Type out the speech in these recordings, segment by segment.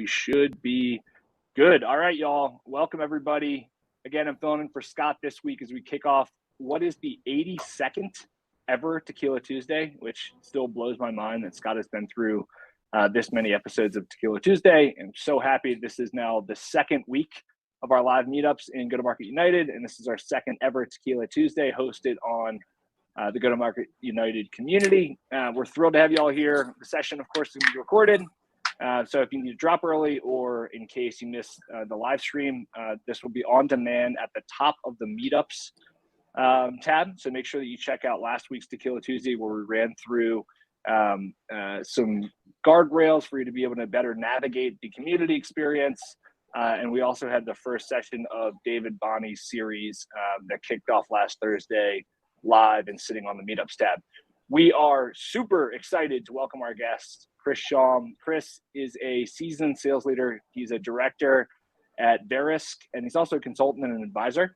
should be good. All right, y'all. Welcome, everybody. Again, I'm filling in for Scott this week as we kick off what is the 82nd ever Tequila Tuesday, which still blows my mind that Scott has been through this many episodes of Tequila Tuesday. I'm so happy this is now the second week of our live meetups in Go-to-Market United, and this is our second ever Tequila Tuesday hosted on the Go-to-Market United community. We're thrilled to have you all here. The session, of course, is going to be recorded. So if you need to drop early or in case you missed the live stream, this will be on demand at the top of the meetups tab. So make sure that you check out last week's Tequila Tuesday where we ran through some guardrails for you to be able to better navigate the community experience. And we also had the first session of David Bonnie's series that kicked off last Thursday live and sitting on the meetups tab. We are super excited to welcome our guest, Chris Schaum. Chris is a seasoned sales leader. He's a director at Verisk, and he's also a consultant and an advisor.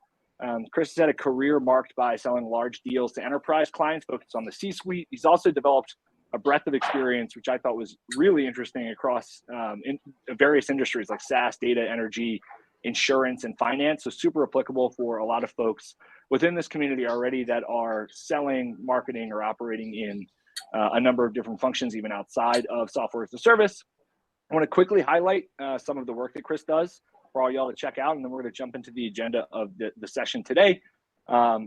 Chris has had a career marked by selling large deals to enterprise clients focused on the C-suite. He's also developed a breadth of experience, which I thought was really interesting across in various industries like SaaS, data, energy, insurance, and finance. So super applicable for a lot of folks within this community already that are selling, marketing, or operating in a number of different functions, even outside of software as a service. I want to quickly highlight some of the work that Chris does for all y'all to check out, and then we're going to jump into the agenda of the session today.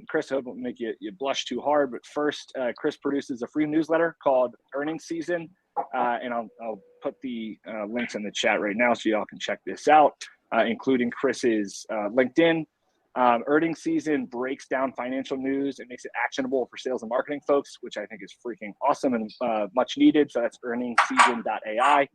Chris, I hope it won't make you blush too hard, but first, Chris produces a free newsletter called Earnings Season, and I'll put the links in the chat right now so y'all can check this out, including Chris's LinkedIn. Earnings Season breaks down financial news and makes it actionable for sales and marketing folks, which I think is freaking awesome and much needed. So that's earningsseason.ai.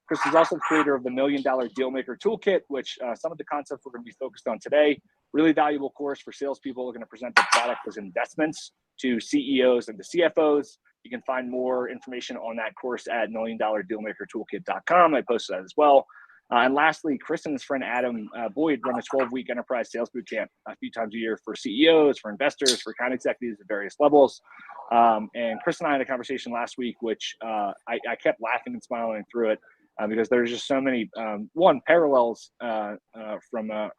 Chris is also the creator of the $1 Million Dealmaker Toolkit, which some of the concepts we're going to be focused on today. Really valuable course for salespeople looking to present the product as investments to CEOs and to CFOs. You can find more information on that course at $1MillionDealmakerToolkit.com. I posted that as well. And lastly, Chris and his friend Adam Boyd run a 12-week enterprise sales bootcamp a few times a year for CEOs, for investors, for account executives at various levels. And Chris and I had a conversation last week, which I kept laughing and smiling through it because there's just so many, parallels from a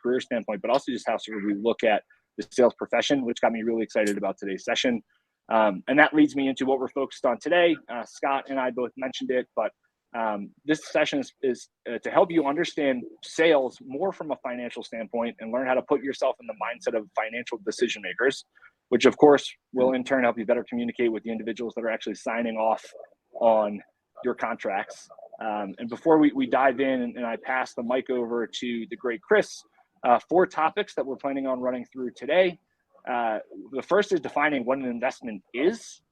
career standpoint, but also just how sort of we look at the sales profession, which got me really excited about today's session. And that leads me into what we're focused on today. Scott and I both mentioned it, but this session is to help you understand sales more from a financial standpoint and learn how to put yourself in the mindset of financial decision makers, which of course will in turn help you better communicate with the individuals that are actually signing off on your contracts. And before we dive in and I pass the mic over to the great Chris, 4 topics that we're planning on running through today. The first is defining what an investment is.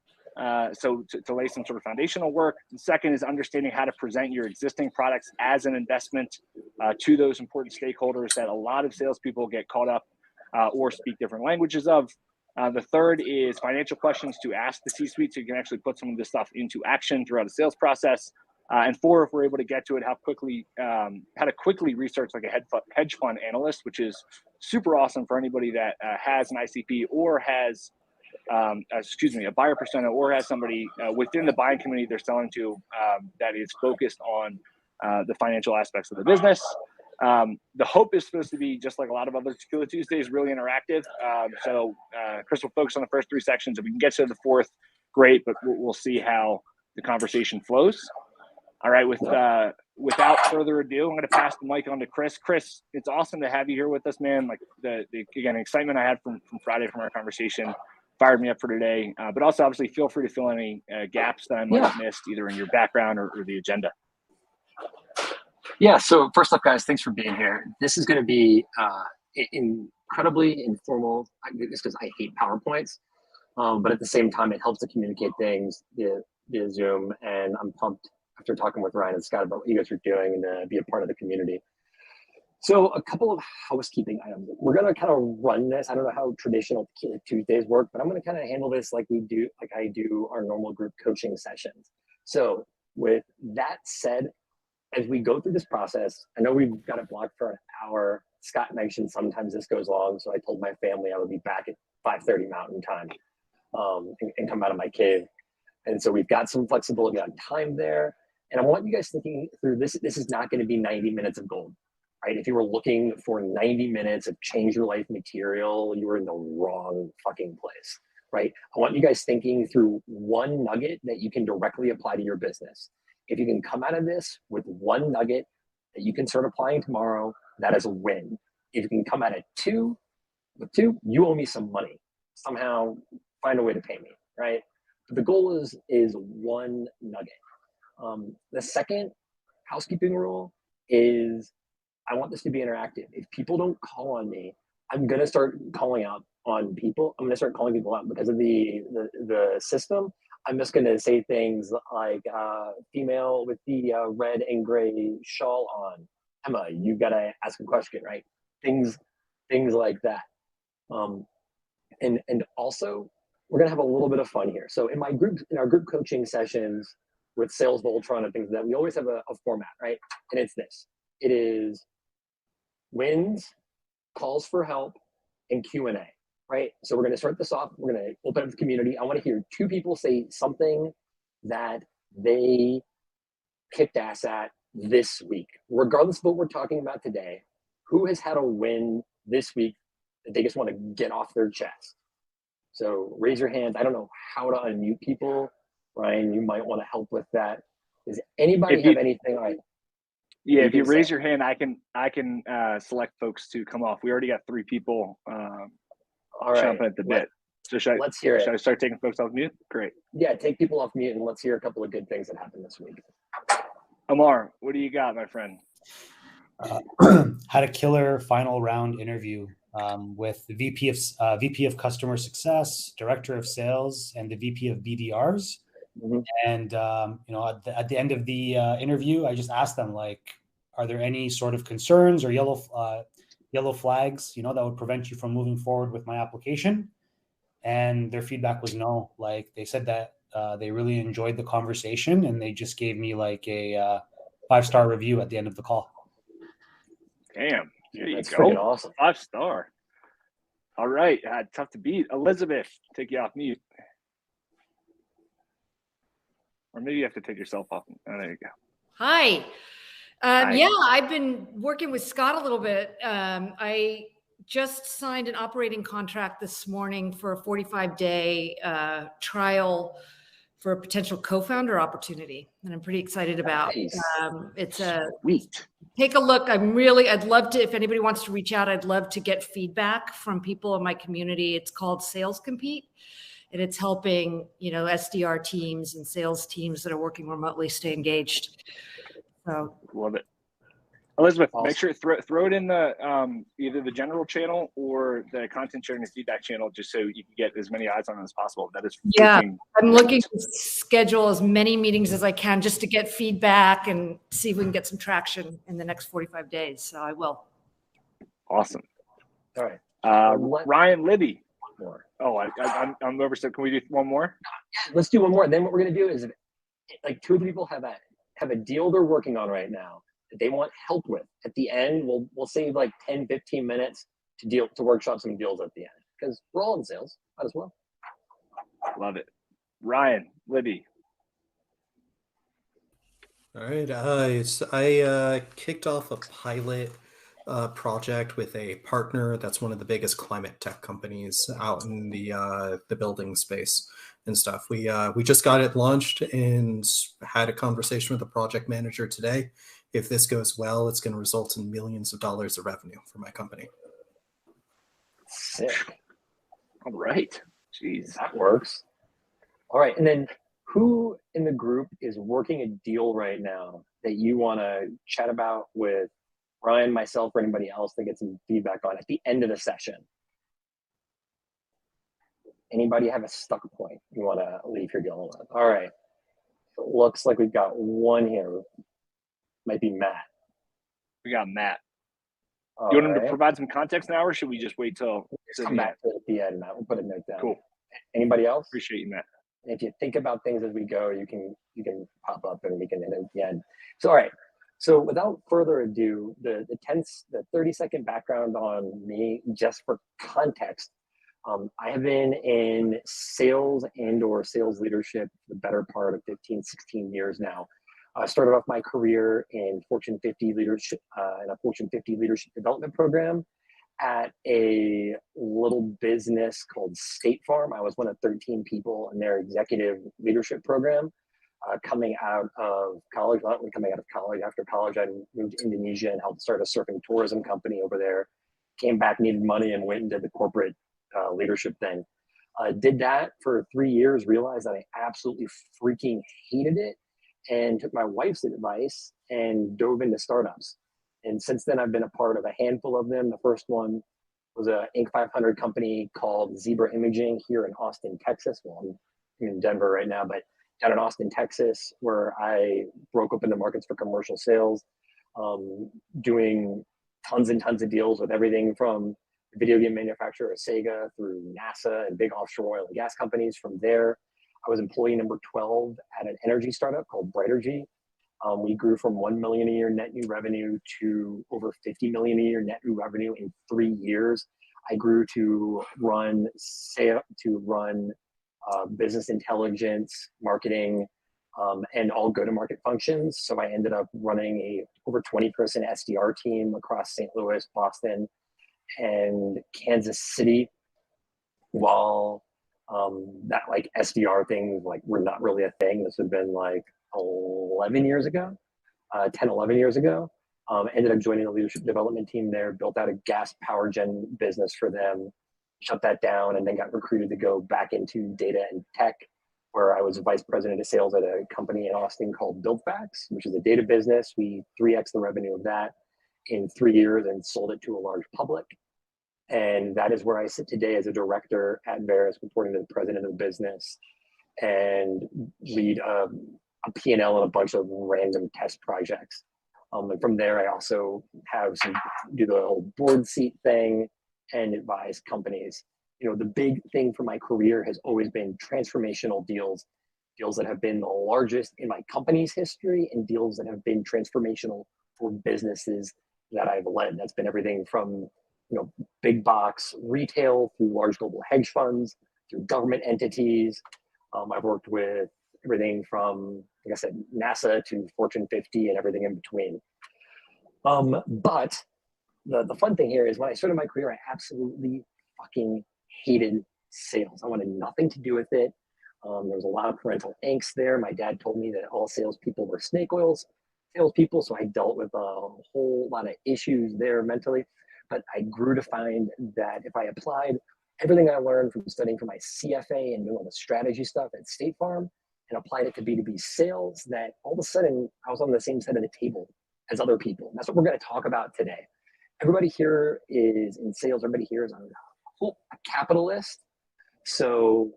So to lay some sort of foundational work. The second is understanding how to present your existing products as an investment to those important stakeholders that a lot of salespeople get caught up or speak different languages of. The third is financial questions to ask the C-suite so you can actually put some of this stuff into action throughout a sales process. And 4, if we're able to get to it, how to quickly research like a hedge fund analyst, which is super awesome for anybody that has an ICP or has a buyer persona or has somebody within the buying community they're selling to that is focused on the financial aspects of the business. The hope is supposed to be just like a lot of other Tequila Tuesdays, really interactive. So Chris will focus on the first 3 sections. If we can get to the 4th, great, but we'll see how the conversation flows. All right, without further ado, I'm going to pass the mic on to Chris. Chris, it's awesome to have you here with us, man. Like the excitement I had from Friday from our conversation fired me up for today. But also, obviously, feel free to fill any gaps that I might have missed, either in your background or the agenda. Yeah, so first up, guys, thanks for being here. This is going to be incredibly informal, just because I hate PowerPoints. But at the same time, it helps to communicate things via Zoom. And I'm pumped after talking with Ryan and Scott about what you guys are doing and be a part of the community. So a couple of housekeeping items. We're going to kind of run this. I don't know how traditional Tequila Tuesdays work, but I'm going to kind of handle this like I do our normal group coaching sessions. So with that said, as we go through this process, I know we've got it blocked for an hour. Scott mentioned sometimes this goes long, so I told my family I would be back at 5:30 Mountain Time and come out of my cave. And so we've got some flexibility on time there. And I want you guys thinking through this. This is not going to be 90 minutes of gold, right? If you were looking for 90 minutes of change your life material, you were in the wrong fucking place, right? I want you guys thinking through one nugget that you can directly apply to your business. If you can come out of this with one nugget that you can start applying tomorrow, that is a win. If you can come out of with two, you owe me some money. Somehow find a way to pay me, right? But the goal is one nugget. The second housekeeping rule is I want this to be interactive. If people don't call on me, I'm gonna start calling out on people. I'm gonna start calling people out because of the system. I'm just gonna say things like female with the red and gray shawl on. Emma, you gotta ask a question, right? Things like that. And also we're gonna have a little bit of fun here. So in our group coaching sessions with Sales Voltron and things like that, we always have a format, right? And it's this. It is wins, calls for help, and Q&A, right? So we're going to start this off. We're going to open up the community. I want to hear two people say something that they kicked ass at this week, regardless of what we're talking about today. Who has had a win this week that they just want to get off their chest? So raise your hand. I don't know how to unmute people. Ryan, you might want to help with that. Does anybody have anything? All right. Yeah, if you raise your hand, I can select folks to come off. We already got 3 people jumping at the bit. So let's hear it. Should I start taking folks off mute? Great. Yeah, take people off mute and let's hear a couple of good things that happened this week. Amar, what do you got, my friend? Had a killer final round interview with the VP of Customer Success, Director of Sales, and the VP of BDRs. Mm-hmm. And at the end of the interview, I just asked them, like, are there any sort of concerns or yellow flags, that would prevent you from moving forward with my application? And their feedback was no. Like, they said that they really enjoyed the conversation, and they just gave me like a 5-star review at the end of the call. Damn, that's freaking awesome. 5-star. All right, tough to beat. Elizabeth, take you off mute. Or maybe you have to take yourself off. Oh, there you go. Hi. Yeah, I've been working with Scott a little bit. I just signed an operating contract this morning for a 45-day trial for a potential co-founder opportunity, and I'm pretty excited about. Nice. It's a sweet. Take a look. I'd love to, if anybody wants to reach out, I'd love to get feedback from people in my community. It's called Sales Compete. And it's helping, SDR teams and sales teams that are working remotely stay engaged. So love it. Elizabeth, awesome. Make sure throw it in the either the general channel or the content sharing and feedback channel, just so you can get as many eyes on it as possible. That is I'm looking to schedule as many meetings as I can just to get feedback and see if we can get some traction in the next 45 days. So I will. Awesome. All right. Ryan Libby. More. Oh, I'm over. So can we do one more? Yeah, let's do one more. Then what we're gonna do is, like, 2 people have a deal they're working on right now that they want help with. At the end, we'll save like 10-15 minutes to workshop some deals at the end, because we're all in sales. Might as well. Love it. Ryan Libby. All right. I kicked off a pilot project with a partner that's one of the biggest climate tech companies out in the building space and stuff. We just got it launched and had a conversation with the project manager today. If this goes well, it's going to result in millions of dollars of revenue for my company. Sick. All right. Jeez. That works. All right. And then who in the group is working a deal right now that you want to chat about with Ryan, myself, or anybody else to get some feedback on at the end of the session? Anybody have a stuck point you want to leave here dealing with? All right. It looks like we've got one here. Might be Matt. We got Matt. All you want him right. to provide some context now, or should we just wait till come back to it at the end, Matt? We'll put a note down. Cool. Anybody else? Appreciate you, Matt. And if you think about things as we go, you can pop up and we can end at the end. So, all right. So without further ado, the 30-second background on me, just for context. I have been in sales and/or sales leadership the better part of 15, 16 years now. I started off my career in Fortune 50 leadership, in a Fortune 50 leadership development program at a little business called State Farm. I was one of 13 people in their executive leadership program. Coming out of college, not really coming out of college, after college, I moved to Indonesia and helped start a surfing tourism company over there. Came back, needed money, and went into the corporate leadership thing. Did that for 3 years, realized that I absolutely freaking hated it, and took my wife's advice and dove into startups. And since then, I've been a part of a handful of them. The first one was a Inc. 500 company called Zebra Imaging here in Austin, Texas. Well, I'm in Denver right now, but down in Austin, Texas, where I broke open the markets for commercial sales, doing tons and tons of deals with everything from video game manufacturer Sega through NASA and big offshore oil and gas companies. From there, I was employee number 12 at an energy startup called BrighterG. We grew from 1 million a year net new revenue to over 50 million a year net new revenue in 3 years. I grew to run business intelligence, marketing, and all go-to-market functions. So I ended up running a over 20-person SDR team across St. Louis, Boston, and Kansas City. While that like SDR thing like were not really a thing. This had been like 11 years ago, 10, 11 years ago. Ended up joining the leadership development team there, built out a gas power gen business for them, shut that down, and then got recruited to go back into data and tech, where I was vice president of sales at a company in Austin called BuildFax, which is a data business. We 3x the revenue of that in 3 years and sold it to a large public. And that is where I sit today as a director at Veris, reporting to the president of the business, and lead a P&L and a bunch of random test projects. And from there, I also do the whole board seat thing and advise companies. You know, the big thing for my career has always been transformational deals that have been the largest in my company's history, and deals that have been transformational for businesses that I've led. That's been everything from, you know, big box retail through large global hedge funds, through government entities. I've worked with everything from, like I said, NASA to Fortune 50 and everything in between. But the fun thing here is when I started my career, I absolutely fucking hated sales. I wanted nothing to do with it. There was a lot of parental angst there. My dad told me that all salespeople were snake oil salespeople, so I dealt with a whole lot of issues there mentally. But I grew to find that if I applied everything I learned from studying for my CFA and doing all the strategy stuff at State Farm and applied it to B2B sales, that all of a sudden I was on the same side of the table as other people. And that's what we're going to talk about today. Everybody here is in sales. Everybody here is a capitalist. So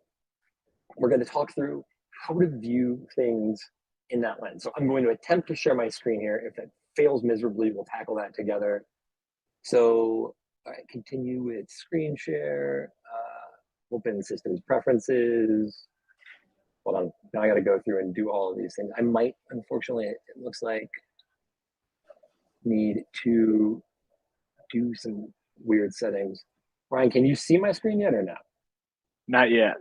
we're going to talk through how to view things in that lens. So I'm going to attempt to share my screen here. If it fails miserably, we'll tackle that together. So, all right, continue with screen share, open systems preferences. Hold on, now I got to go through and do all of these things. I might, unfortunately, it looks like, need to do some weird settings. Ryan, can you see my screen yet or not? Not yet.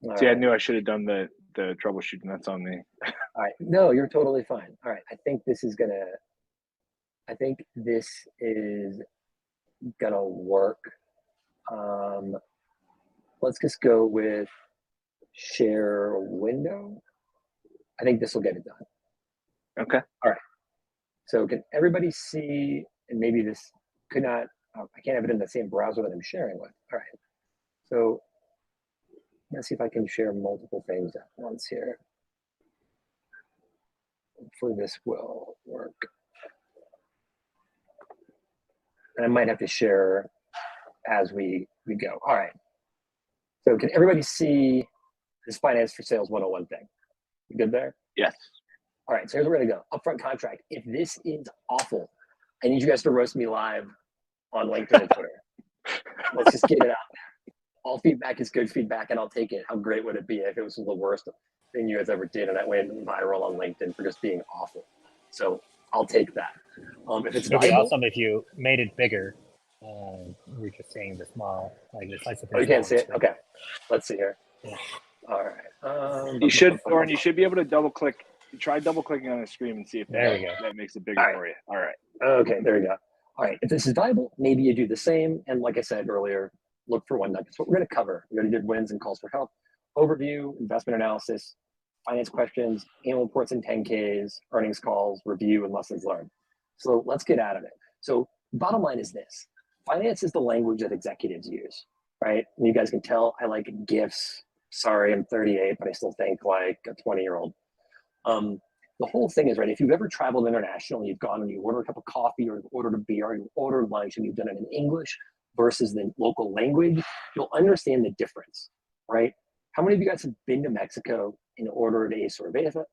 All See, right. I knew I should have done the troubleshooting. That's on me. All right, no, you're totally fine. All right, I think this is gonna work. Let's just go with share window. I think this will get it done. Okay. All right. So can everybody see, and maybe this could not, I can't have it in the same browser that I'm sharing with. All right. So let's see if I can share multiple things at once here. Hopefully this will work. And I might have to share as we go. All right. So can everybody see this Finance for Sales 101 thing? You good there? Yes. All right, so here's where we're gonna go. Upfront contract. If this is awful, I need you guys to roast me live on LinkedIn and Twitter. Let's just get it out. All feedback is good feedback, and I'll take it. How great would it be if it was the worst thing you guys ever did and that went viral on LinkedIn for just being awful? So I'll take that. If it's It'd be valuable, awesome if you made it bigger. We're just seeing the small, like the slice of. Oh, you can't see it? Okay. Let's see here. Yeah. All right. You should, Lauren, you should be able to double click Try double clicking on the screen and see if There we go. that makes it bigger All right. for you. All right. Okay, there we go. All right, if this is valuable, maybe you do the same. And like I said earlier, look for one nugget. So what we're going to cover, we already did wins and calls for help, overview, investment analysis, finance questions, annual reports and 10Ks, earnings calls, review, and lessons learned. So let's get out of it. So bottom line is this. Finance is the language that executives use, right? And you guys can tell I like GIFs. Sorry, I'm 38, but I still think like a 20-year-old. The whole thing is, right, if you've ever traveled internationally, you've gone and you order a cup of coffee or ordered a beer or you ordered lunch and you've done it in English versus the local language, you'll understand the difference, right? How many of you guys have been to Mexico and ordered a cerveza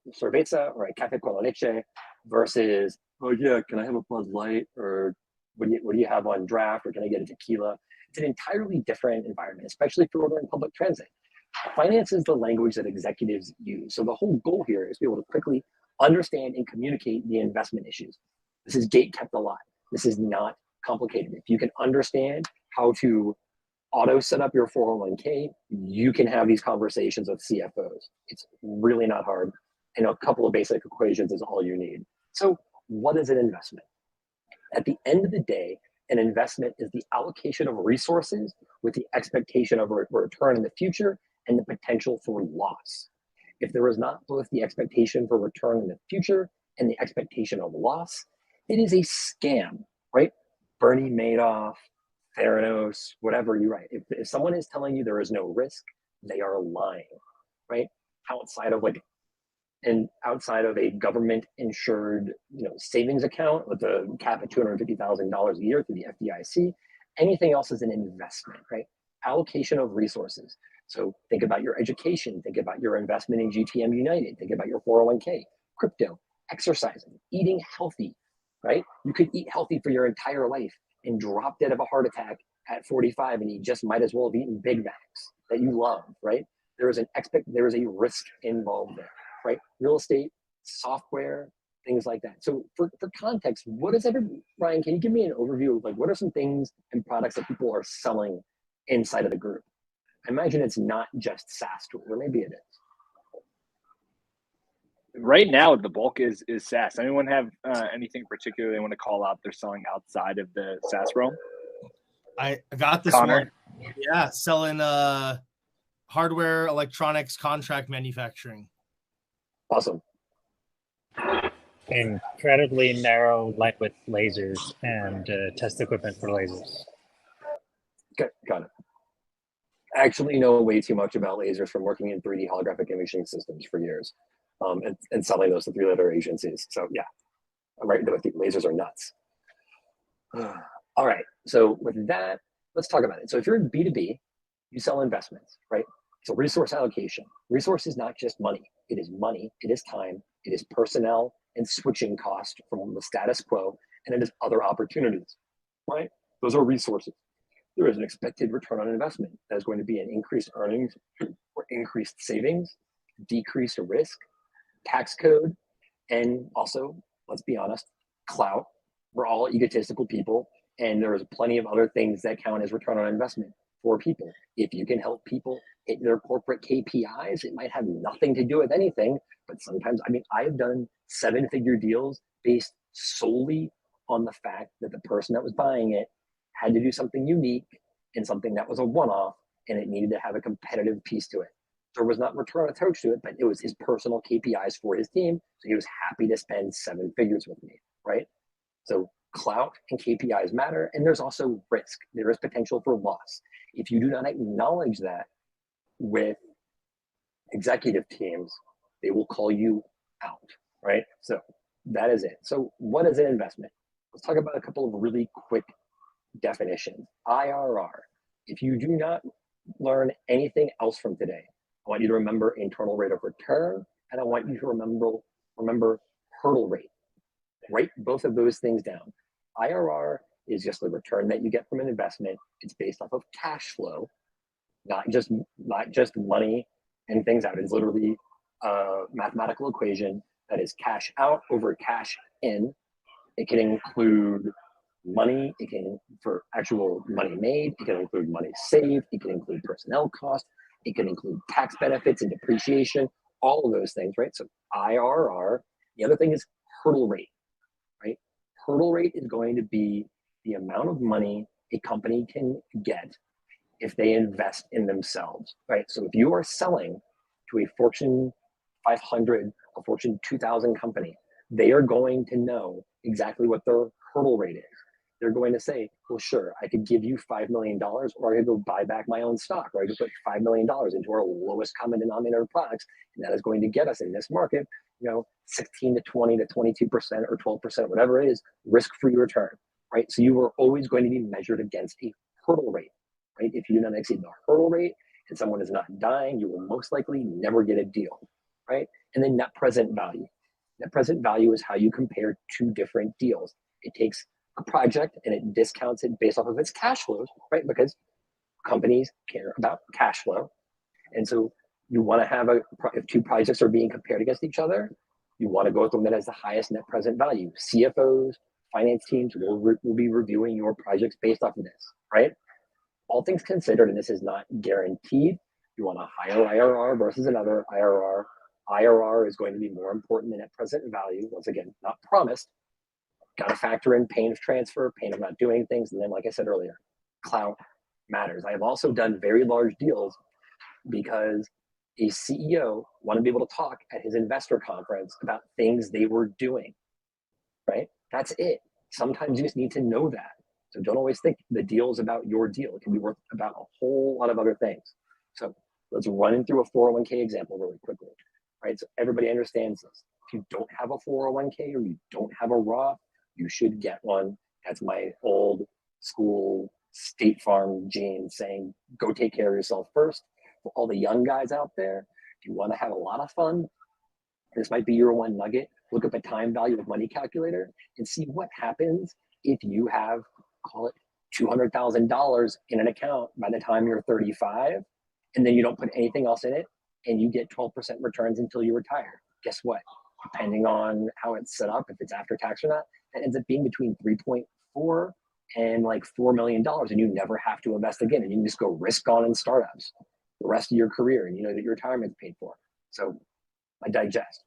or a café con leche versus, oh yeah, can I have a Bud Light, or what do you have on draft, or can I get a tequila? It's an entirely different environment, especially if you're ordering public transit. Finance is the language that executives use. So the whole goal here is to be able to quickly understand and communicate the investment issues. This is gate kept alive. This is not complicated. If you can understand how to auto set up your 401k, you can have these conversations with CFOs. It's really not hard. And a couple of basic equations is all you need. So what is an investment? At the end of the day, an investment is the allocation of resources with the expectation of a return in the future and the potential for loss. If there is not both the expectation for return in the future and the expectation of loss, it is a scam, right? Bernie Madoff, Theranos, whatever you write. If someone is telling you there is no risk, they are lying, right? Outside of a government insured, savings account with a cap of $250,000 a year through the FDIC, anything else is an investment, right? Allocation of resources. So think about your education, think about your investment in GTM United, think about your 401k, crypto, exercising, eating healthy, right? You could eat healthy for your entire life and drop dead of a heart attack at 45, and you just might as well have eaten Big Macs that you love, right? There is a risk involved there, right? Real estate, software, things like that. So for context, Ryan, can you give me an overview of what are some things and products that people are selling inside of the group? I imagine it's not just SaaS tools, or maybe it is. Right now, the bulk is SaaS. Anyone have anything particular they want to call out they're selling outside of the SaaS realm? I got this Connor? one. Yeah, selling hardware, electronics, contract manufacturing. Awesome. Incredibly narrow light width lasers and test equipment for lasers. Okay, got it. I actually know way too much about lasers from working in 3D holographic imaging systems for years, and selling those to three-letter agencies. So yeah, I'm right there with you. Lasers are nuts. All right, so with that, let's talk about it. So if you're in B2B, you sell investments, right? So resource allocation. Resource is not just money. It is money, it is time, it is personnel and switching cost from the status quo, and it is other opportunities, right? Those are resources. There is an expected return on investment. That is going to be an increased earnings or increased savings, decreased risk, tax code, and also, let's be honest, clout. We're all egotistical people, and there's plenty of other things that count as return on investment for people. If you can help people hit their corporate KPIs, it might have nothing to do with anything, but sometimes, I've done 7-figure deals based solely on the fact that the person that was buying it had to do something unique and something that was a one-off, and it needed to have a competitive piece to it. There was not return attached to it, but it was his personal KPIs for his team, so he was happy to spend 7 figures with me, right? So clout and KPIs matter, and there's also risk. There is potential for loss. If you do not acknowledge that with executive teams, they will call you out, right? So that is it. So what is an investment? Let's talk about a couple of really quick definitions. IRR. If you do not learn anything else from today, I want you to remember internal rate of return, and I want you to remember hurdle rate. Write both of those things down. IRR is just the return that you get from an investment. It's based off of cash flow, not just money and things out. It's literally a mathematical equation that is cash out over cash in. It can include money, it can for actual money made, it can include money saved, it can include personnel costs, it can include tax benefits and depreciation. all of those things, right? So IRR. The other thing is hurdle rate, right? Hurdle rate is going to be the amount of money a company can get if they invest in themselves, right? So if you are selling to a Fortune 500, a Fortune 2000 company, they are going to know exactly what their hurdle rate is. They're going to say, well, sure, I could give you $5 million, or I could go buy back my own stock, or I could put $5 million into our lowest common denominator products, and that is going to get us in this market, 16 to 20 to 22% or 12%, whatever it is, risk-free return, right? So you are always going to be measured against a hurdle rate, right? If you do not exceed the hurdle rate and someone is not dying, you will most likely never get a deal, right? And then net present value. Net present value is how you compare two different deals. It takes a project and it discounts it based off of its cash flows, right? Because companies care about cash flow. And so you want to have if two projects are being compared against each other, you want to go with the one that has the highest net present value. CFOs, finance teams will be reviewing your projects based off of this, right? All things considered, and this is not guaranteed, you want a higher IRR versus another IRR. IRR is going to be more important than net present value. Once again, not promised. Got to factor in pain of transfer, pain of not doing things. And then, like I said earlier, clout matters. I have also done very large deals because a CEO wanted to be able to talk at his investor conference about things they were doing, right? That's it. Sometimes you just need to know that. So don't always think the deal is about your deal. It can be worth about a whole lot of other things. So let's run through a 401k example really quickly, right? So everybody understands this. If you don't have a 401k or you don't have a Roth, you should get one. That's my old school State Farm gene saying, go take care of yourself first. For all the young guys out there, if you want to have a lot of fun, this might be your one nugget. Look up a time value of money calculator and see what happens if you have, call it $200,000 in an account by the time you're 35, and then you don't put anything else in it, and you get 12% returns until you retire. Guess what? Depending on how it's set up, if it's after tax or not, that ends up being between 3.4 and like $4 million, and you never have to invest again, and you can just go risk on in startups the rest of your career, and you know that your retirement's paid for. So I digress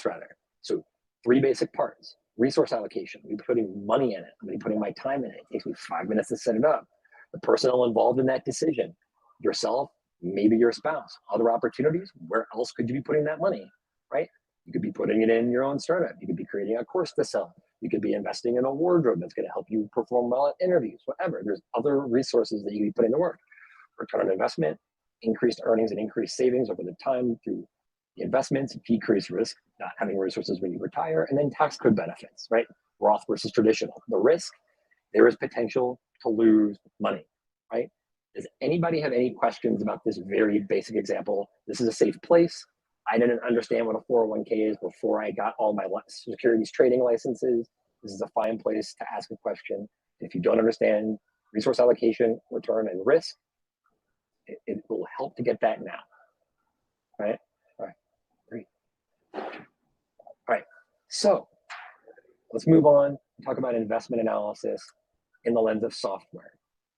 rather. So 3 basic parts: resource allocation. I'm putting money in it. I'm going to be putting my time in it. It takes me 5 minutes to set it up. The personnel involved in that decision, yourself, maybe your spouse. Other opportunities, where else could you be putting that money, right? You could be putting it in your own startup. You could be creating a course to sell. You could be investing in a wardrobe that's going to help you perform well at interviews, whatever. There's other resources that you can be putting to work. Return on investment, increased earnings and increased savings over the time through the investments, decreased risk, not having resources when you retire, and then tax code benefits, right? Roth versus traditional. The risk, there is potential to lose money, right? Does anybody have any questions about this very basic example? This is a safe place. I didn't understand what a 401k is before I got all my securities trading licenses. This is a fine place to ask a question. If you don't understand resource allocation, return, and risk, it will help to get that now, right? All right, 3, 2. All right, so let's move on and talk about investment analysis in the lens of software.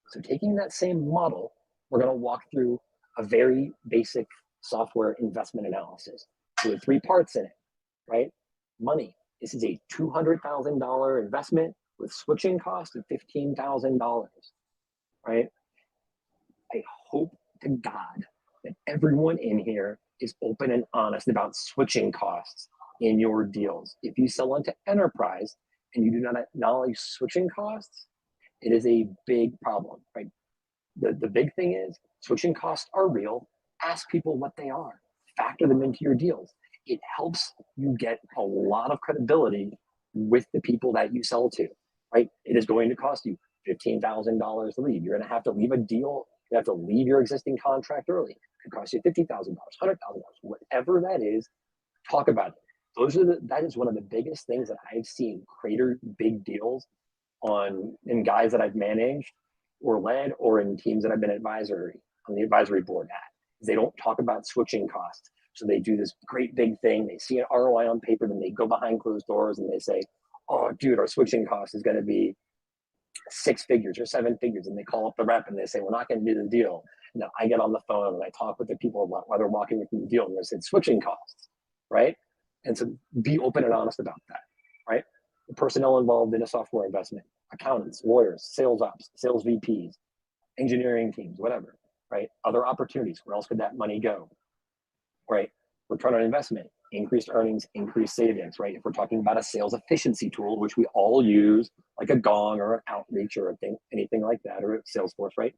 So taking that same model, we're going to walk through a very basic software investment analysis. So with 3 parts in it, right? Money. This is a $200,000 investment with switching cost of $15,000, right? I hope to God that everyone in here is open and honest about switching costs in your deals. If you sell into enterprise and you do not acknowledge switching costs, it is a big problem, right? The big thing is switching costs are real. Ask people what they are. Factor them into your deals. It helps you get a lot of credibility with the people that you sell to, right? It is going to cost you $15,000 to leave. You're going to have to leave a deal. You have to leave your existing contract early. It could cost you $50,000, $100,000, whatever that is. Talk about it. That is one of the biggest things that I've seen crater big deals in guys that I've managed or led, or in teams that I've been on the advisory board at. They don't talk about switching costs. So they do this great big thing. They see an ROI on paper, then they go behind closed doors and they say, oh, dude, our switching cost is going to be 6 figures or 7 figures. And they call up the rep and they say, we're not going to do the deal. And then I get on the phone and I talk with the people while they're walking me through the deal, and they said switching costs, right? And so be open and honest about that, right? The personnel involved in a software investment, accountants, lawyers, sales ops, sales VPs, engineering teams, whatever, right? Other opportunities, where else could that money go, right? Return on investment, increased earnings, increased savings, right? If we're talking about a sales efficiency tool, which we all use, like a Gong or an Outreach or anything like that, or Salesforce, right?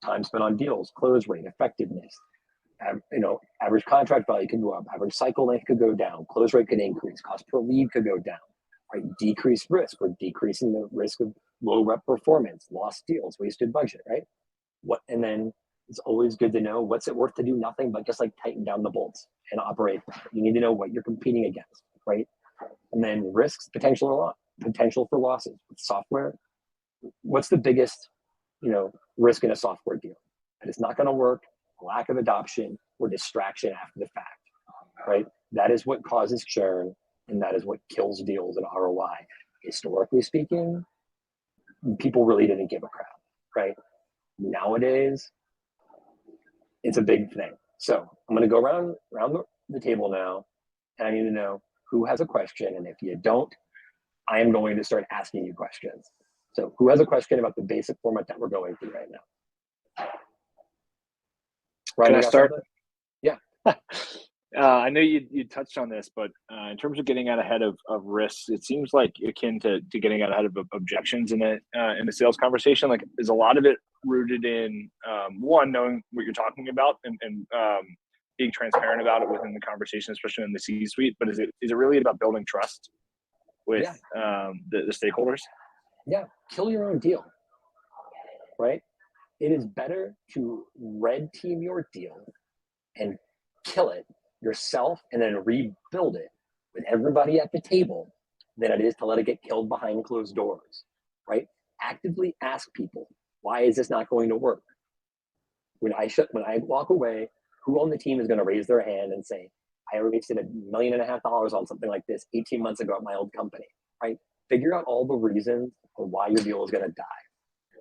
Time spent on deals, close rate, effectiveness, average contract value could go up, average cycle length could go down, close rate could increase, cost per lead could go down, right? Decreased risk, we're decreasing the risk of low rep performance, lost deals, wasted budget, right? And then it's always good to know what's it worth to do nothing but just like tighten down the bolts and operate. You need to know what you're competing against, right? And then risks, potential for losses. With software, what's the biggest, risk in a software deal? That it's not going to work, lack of adoption, or distraction after the fact, right? That is what causes churn, and that is what kills deals and ROI. Historically speaking, people really didn't give a crap, right? Nowadays, it's a big thing. So I'm going to go around the table now, and I need to know who has a question. And if you don't, I am going to start asking you questions. So who has a question about the basic format that we're going through right now? Can I start? Something? Yeah. I know you touched on this, but in terms of getting out ahead of risks, it seems like akin to getting out ahead of objections in the sales conversation. Like, is a lot of it rooted in one, knowing what you're talking about and being transparent about it within the conversation, especially in the C-suite. But is it really about building trust with the stakeholders? Yeah, kill your own deal, right? It is better to red team your deal and kill it yourself and then rebuild it with everybody at the table than it is to let it get killed behind closed doors, right? Actively ask people, why is this not going to work? When I walk away, who on the team is going to raise their hand and say, I wasted $1.5 million on something like this 18 months ago at my old company, right? Figure out all the reasons for why your deal is going to die,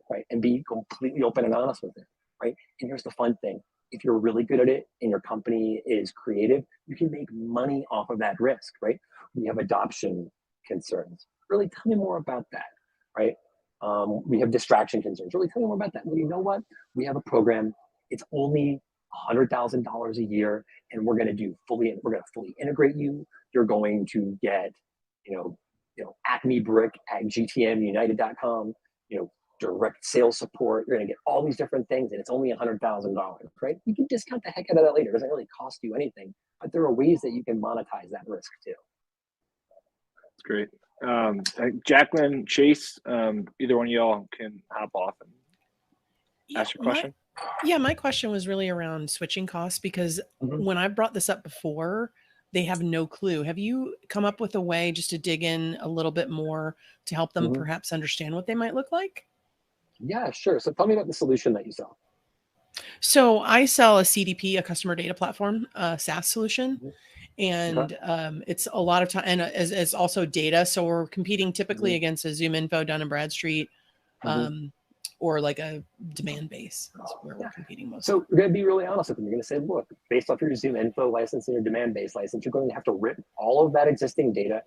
right? And be completely open and honest with it, right? And here's the fun thing. If you're really good at it and your company is creative, you can make money off of that risk, right? We have adoption concerns. Really tell me more about that, right? We have distraction concerns. Really tell me more about that. Well, you know what? We have a program. It's only $100,000 a year, and we're going to fully integrate you. You're going to get, Acme Brick at gtmunited.com, direct sales support. You're going to get all these different things, and it's only $100,000, right? You can discount the heck out of that later. It doesn't really cost you anything, but there are ways that you can monetize that risk too. That's great. Jacqueline, Chase, either one of y'all can hop off and ask your question. My question was really around switching costs, because when I brought this up before, they have no clue. Have you come up with a way just to dig in a little bit more to help them perhaps understand what they might look like? Yeah, sure. So tell me about the solution that you sell. So I sell a CDP, a customer data platform, a SaaS solution. And it's a lot of time, and it's also data. So we're competing typically against a ZoomInfo, Dun & Bradstreet, or like a demand base. That's where we're competing most. So we're going to be really honest with them. You're going to say, look, based off your ZoomInfo license and your demand base license, you're going to have to rip all of that existing data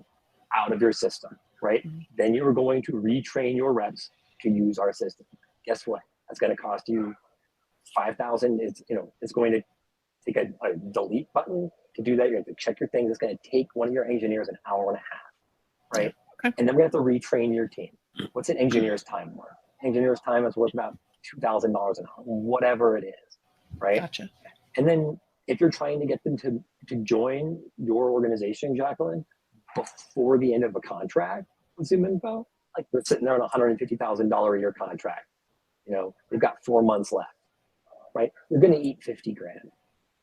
out of your system, right? Then you're going to retrain your reps to use our system. Guess what? That's going to cost you $5,000. It's going to take a delete button to do that. You're going to check your things. It's going to take one of your engineers an hour and a half, right? Okay. And then we have to retrain your team. What's an engineer's time worth? Engineer's time is worth about $2,000 an hour, whatever it is, right? Gotcha. And then if you're trying to get them to join your organization, Jacqueline, before the end of a contract with ZoomInfo, like they're sitting there on a $150,000 a year contract, they've got 4 months left, right? You're going to eat $50,000.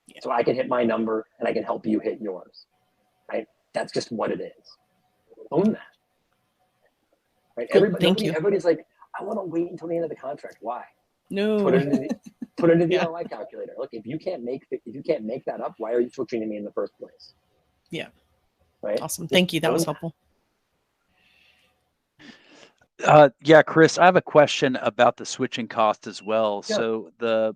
Yeah. So I can hit my number and I can help you hit yours, right? That's just what it is. Own that, right? Everybody's like, I want to wait until the end of the contract. Why? No. Put it into the ROI calculator. Look, if you can't make that up, why are you switching to me in the first place? Yeah. Right. Awesome. Thank you. That was helpful. Yeah, Chris, I have a question about the switching cost as well. Yeah. So the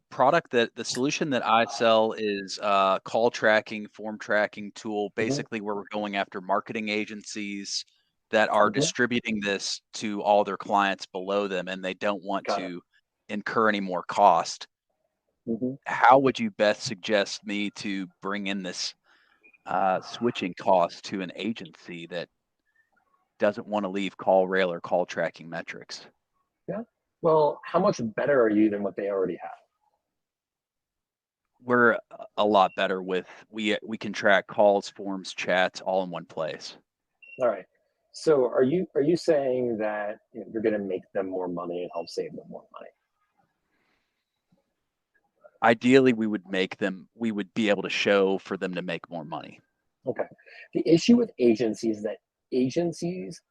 solution that I sell is call tracking, form tracking tool, basically where we're going after marketing agencies that are distributing this to all their clients below them, and they don't want to incur any more cost. How would you best suggest me to bring in this switching cost to an agency that doesn't want to leave call rail or call tracking metrics? Yeah. Well, how much better are you than what they already have? We're a lot better with we can track calls, forms, chats all in one place. All right. So are you saying that you're going to make them more money and help save them more money? Ideally, we would be able to show for them to make more money. Okay. The issue with agencies is that agencies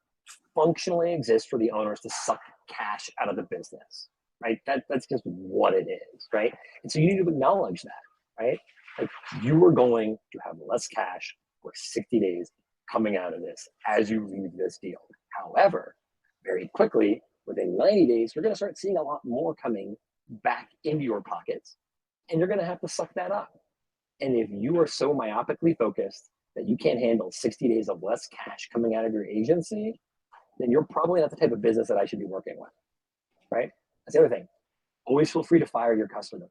functionally exist for the owners to suck cash out of the business, right? That's just what it is, right? And so you need to acknowledge that, right? Like you are going to have less cash for 60 days coming out of this as you leave this deal. However, very quickly, within 90 days, you're going to start seeing a lot more coming back into your pockets, and you're going to have to suck that up. And if you are so myopically focused that you can't handle 60 days of less cash coming out of your agency, then you're probably not the type of business that I should be working with, right? That's the other thing. Always feel free to fire your customers,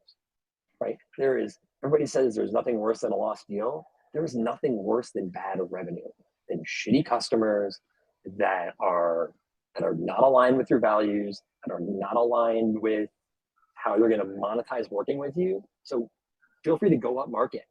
right? Everybody says there's nothing worse than a lost deal. There is nothing worse than bad revenue, than shitty customers that are not aligned with your values, that are not aligned with how you're going to monetize working with you. So feel free to go up market,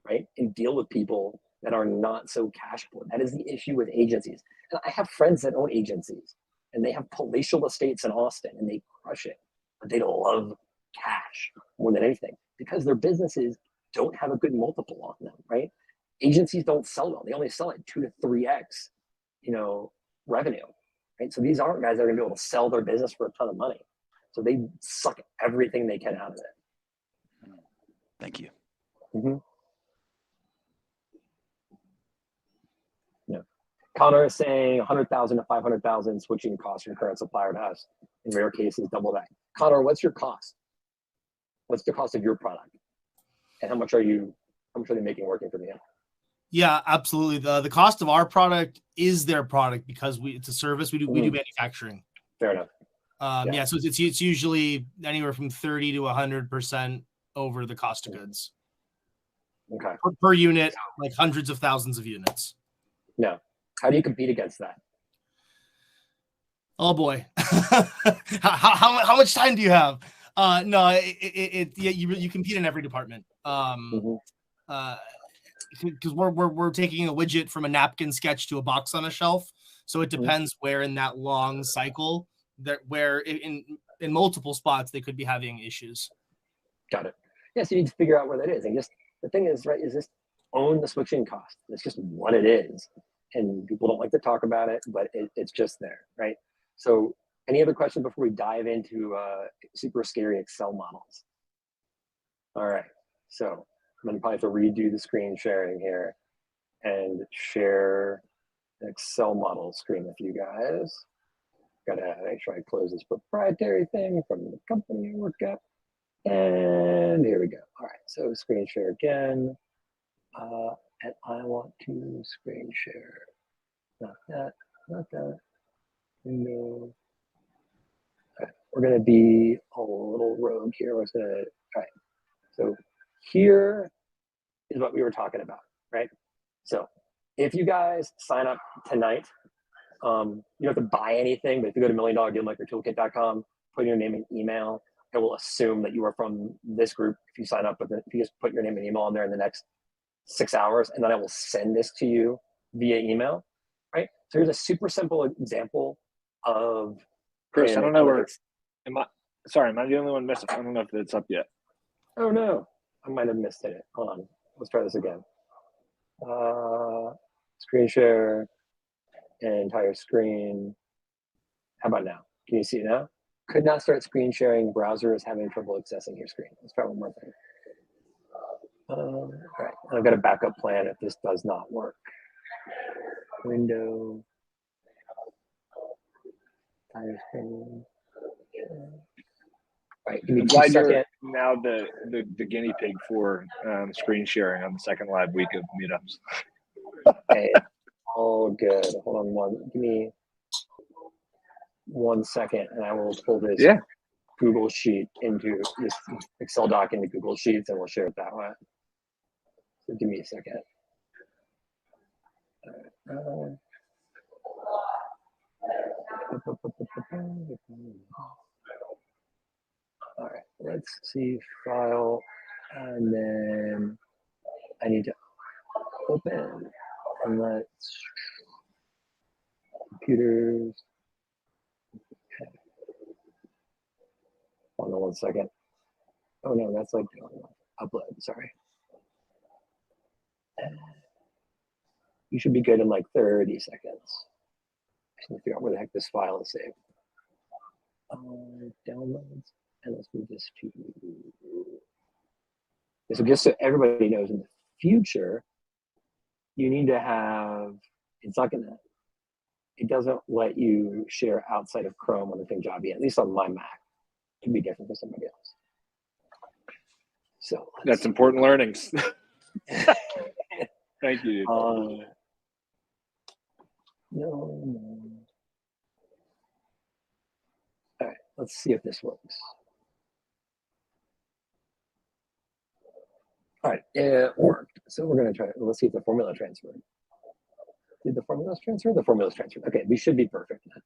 right? And deal with people that are not so cash poor. That is the issue with agencies. And I have friends that own agencies and they have palatial estates in Austin and they crush it, but they love cash more than anything because their businesses don't have a good multiple on them, right? Agencies don't sell well. They only sell at 2 to 3x, revenue, right? So these aren't guys that are gonna be able to sell their business for a ton of money. So they suck everything they can out of it. Thank you. Yeah. Connor is saying 100,000 to 500,000 switching costs from current supplier to us. In rare cases, double that. Connor, what's your cost? What's the cost of your product? And how much are they making working for me? Yeah, absolutely. The cost of our product is their product because it's a service. We do manufacturing. Fair enough. Yeah, so it's usually anywhere from 30 to 100% over the cost of goods. Okay. Per unit, like hundreds of thousands of units. No. How do you compete against that? Oh boy. how much time do you have? No, you compete in every department. Because we're taking a widget from a napkin sketch to a box on a shelf. So it depends where in that long cycle where in multiple spots they could be having issues. Got it. Yeah, so you need to figure out where that is. And just the thing is, right, is just own the switching cost. It's just what it is. And people don't like to talk about it, but it's just there, right? So any other questions before we dive into super scary Excel models? All right, so I'm gonna probably have to redo the screen sharing here and share an Excel model screen with you guys. Gotta make sure I close this proprietary thing from the company I work at. And here we go. All right, so screen share again. And I want to screen share. Not that, not that. No. Okay. We're gonna be a little rogue here. All right. So here is what we were talking about, right? So if you guys sign up tonight, you don't have to buy anything, but if you go to $1,000,000dealmakertoolkit.com, put in your name and email, it will assume that you are from this group. If you sign up with it, if you just put your name and email in there in the next 6 hours, and then I will send this to you via email, right? So here's a super simple example of Chris, I don't know where, am I the only one missing? I don't know if it's up yet. Oh no, I might have missed it. Hold on, let's try this again. Screen share, entire screen. How about now? Can you see it now? Could not start screen sharing. Browser is having trouble accessing your screen. Let's try one more thing. All right, I've got a backup plan if this does not work. Window, Right, give me I'm 2 glad you're seconds. now the guinea pig for screen sharing on the second live week of meetups. Okay, all good. Hold on give me 1 second, and I will pull this Google Sheet into this Excel doc into Google Sheets, and we'll share it that way. So give me a second. All right, let's see file, and then I need to open, and let's computers. Okay. Hold on 1 second. Oh no, that's like upload. Sorry. You should be good in like 30 seconds. I just need to figure out where the heck this file is saved. Downloads, and let's move this to. So just so everybody knows, in the future, you need to have. It's not gonna. It doesn't let you share outside of Chrome on the ThinkJobby, at least on my Mac. It can be different for somebody else. So that's important learnings. Thank you. No. All right, let's see if this works. All right, it worked. So we're gonna try. Let's see if the formula transferred. Did the formulas transfer? The formulas transferred. Okay, we should be perfect then.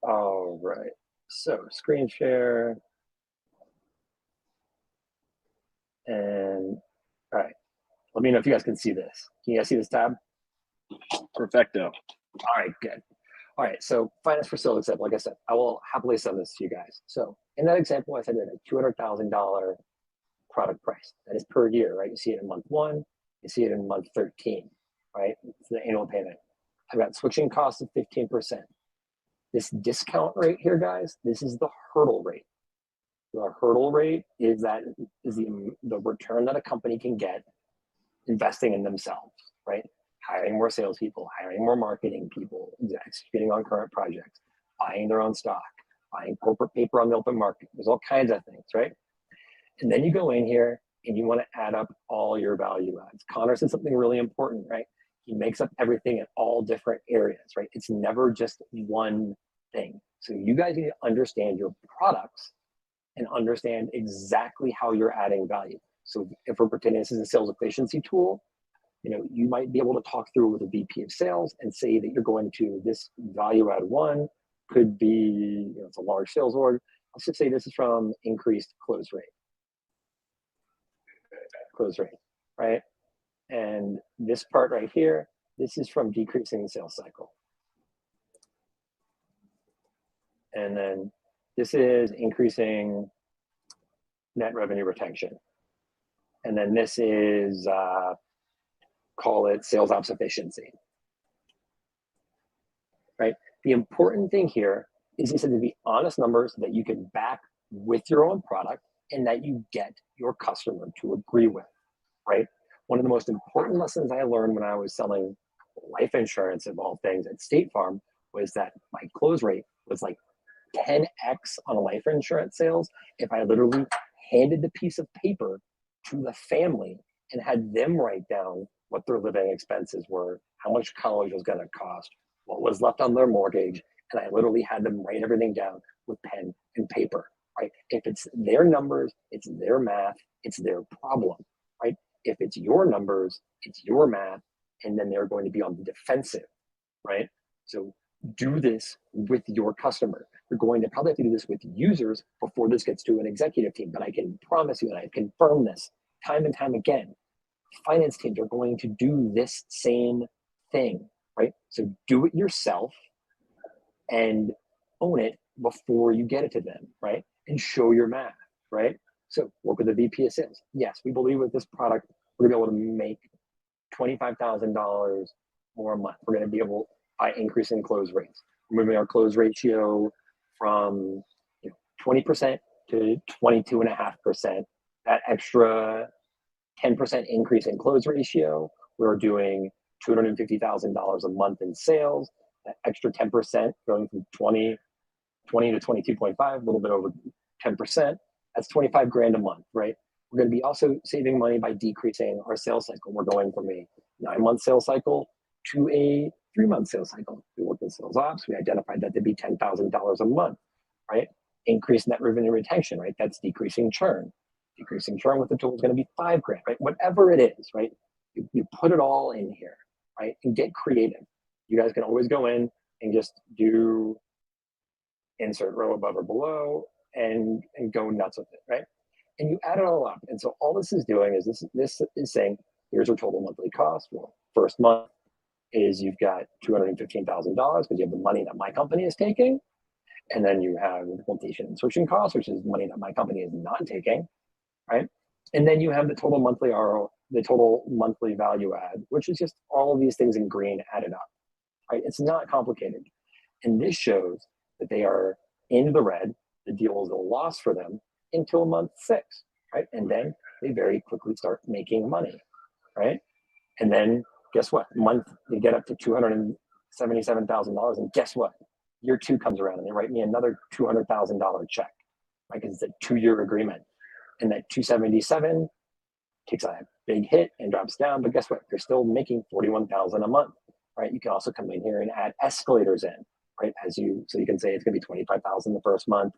All right. So screen share. And all right. Let me know if you guys can see this. Can you guys see this tab? Perfecto. All right, good. All right, so finance for sale example, like I said, I will happily send this to you guys. So in that example, I said a $200,000 product price. That is per year, right? You see it in month 1, you see it in month 13, right? It's the annual payment. I've got switching costs of 15%. This discount rate here, guys, this is the hurdle rate. The hurdle rate is the return that a company can get investing in themselves, right? Hiring more salespeople, hiring more marketing people, executing on current projects, buying their own stock, buying corporate paper on the open market. There's all kinds of things, right? And then you go in here and you want to add up all your value adds. Connor said something really important, right? He makes up everything in all different areas, right? It's never just one thing. So you guys need to understand your products and understand exactly how you're adding value. So if we're pretending this is a sales efficiency tool, you might be able to talk through with a VP of sales and say that you're going to this value add 1 could be, it's a large sales org. Let's just say this is from increased close rate, right? And this part right here, this is from decreasing the sales cycle. And then this is increasing net revenue retention. And then this is, call it sales ops efficiency, right? The important thing here is these are to be honest numbers that you can back with your own product and that you get your customer to agree with, right? One of the most important lessons I learned when I was selling life insurance of all things at State Farm was that my close rate was like 10x on a life insurance sales if I literally handed the piece of paper to the family and had them write down what their living expenses were, how much college was going to cost, what was left on their mortgage, and I literally had them write everything down with pen and paper, right? If it's their numbers, it's their math, it's their problem, right? If it's your numbers, it's your math, and then they're going to be on the defensive, right? So do this with your customer. You're going to probably have to do this with users before this gets to an executive team, but I can promise you, and I confirm this time and time again, finance teams are going to do this same thing, right? So do it yourself and own it before you get it to them, right? And show your math, right? So work with the VP of sales. Yes, we believe with this product, we're gonna be able to make $25,000 more a month. We're gonna be able, by increasing close rates, we're moving our close ratio from 20% to 22.5%. That extra 10% increase in close ratio, we're doing $250,000 a month in sales. That extra 10% going from 20 20 to 22.5, a little bit over 10%. That's 25 grand a month, right? We're going to be also saving money by decreasing our sales cycle. We're going from a 9-month sales cycle to a 3-month sales cycle. We worked with sales ops. We identified that to be $10,000 a month, right? Increased net revenue retention, right? That's decreasing churn. Decreasing churn with the tool is going to be 5 grand, right? Whatever it is, right? You put it all in here, right? And get creative. You guys can always go in and just do insert row above or below and go nuts with it, right? And you add it all up. And so all this is doing is this is saying, here's our total monthly cost. Well, first month is you've got $215,000 because you have the money that my company is taking. And then you have implementation and switching costs, which is money that my company is not taking, right? And then you have the total monthly RO, the total monthly value add, which is just all of these things in green added up, right? It's not complicated. And this shows that they are in the red. The deal is a loss for them until month 6, right? And then they very quickly start making money, right? And then guess what? They get up to $277,000, and guess what? Year 2 comes around and they write me another $200,000 check, right? Because it's a 2-year agreement. And that 277 takes a big hit and drops down, but guess what? They're still making $41,000 a month, right? You can also come in here and add escalators in, right? So you can say it's going to be 25,000 the first month,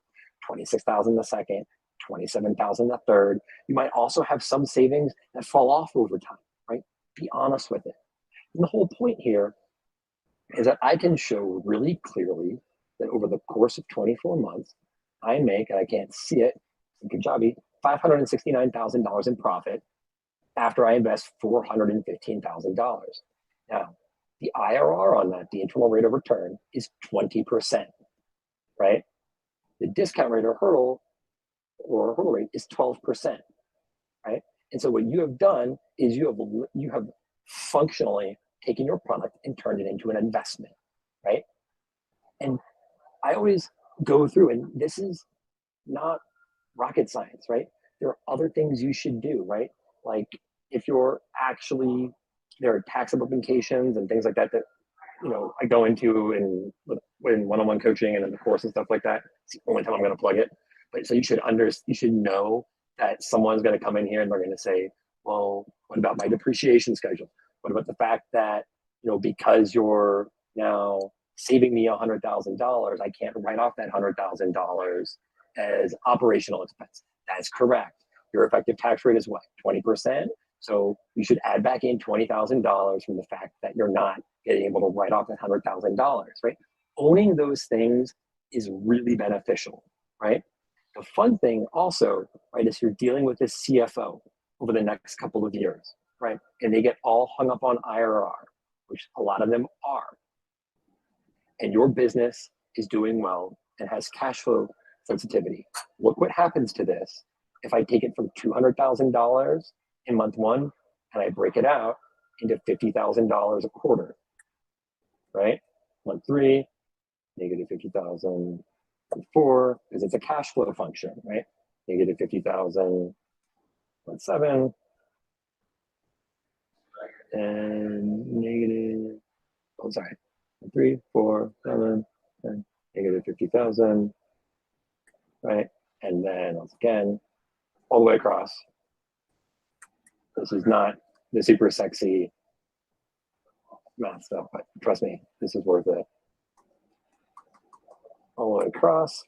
26,000 the second, 27,000 the third. You might also have some savings that fall off over time, right? Be honest with it. And the whole point here is that I can show really clearly that over the course of 24 months, I make, and I can't see it, good job, $569,000 in profit after I invest $415,000. Now, the IRR on that, the internal rate of return, is 20%, right? The discount rate or hurdle rate is 12%, right? And so what you have done is you have functionally taken your product and turned it into an investment, right? And I always go through, and this is not rocket science, right? There are other things you should do, right? Like if you're actually, there are tax implications and things like that I go into in one-on-one coaching and in the course and stuff like that. It's the only time I'm going to plug it. But so you should know that someone's going to come in here and they're going to say, well, what about my depreciation schedule? What about the fact that, because you're now saving me $100,000, I can't write off that $100,000 as operational expense? That's correct. Your effective tax rate is what, 20%? So you should add back in $20,000 from the fact that you're not getting able to write off that $100,000, right? Owning those things is really beneficial, right? The fun thing also, right, is you're dealing with this CFO over the next couple of years, right? And they get all hung up on IRR, which a lot of them are. And your business is doing well and has cash flow sensitivity. Look what happens to this if I take it from $200,000 in month 1 and I break it out into $50,000 a quarter, right? Month 3, negative 50,000. Month 4, because it's a cash flow function, right? Negative 50,000. Month 7, and negative. Oh, sorry. 3, 4, 7, and negative 50,000, right? And then once again, all the way across. This is not the super sexy math stuff, but trust me, this is worth it. All the way across.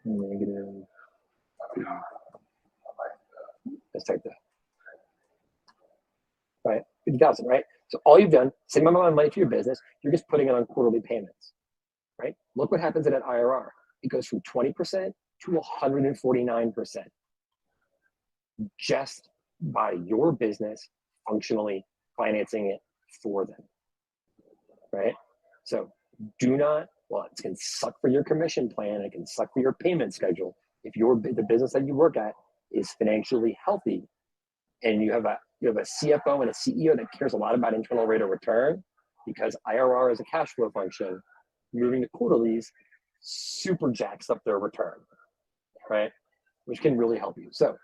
Negative. Let's take that. Right? 50,000, right? So all you've done, same amount of money for your business, you're just putting it on quarterly payments, right? Look what happens at an IRR. It goes from 20% to 149% just by your business functionally financing it for them, right? So do not, well, it can suck for your commission plan, it can suck for your payment schedule. If the business that you work at is financially healthy and you have a CFO and a CEO that cares a lot about internal rate of return, because IRR is a cash flow function, moving to quarterlies super jacks up their return, right? Which can really help you. So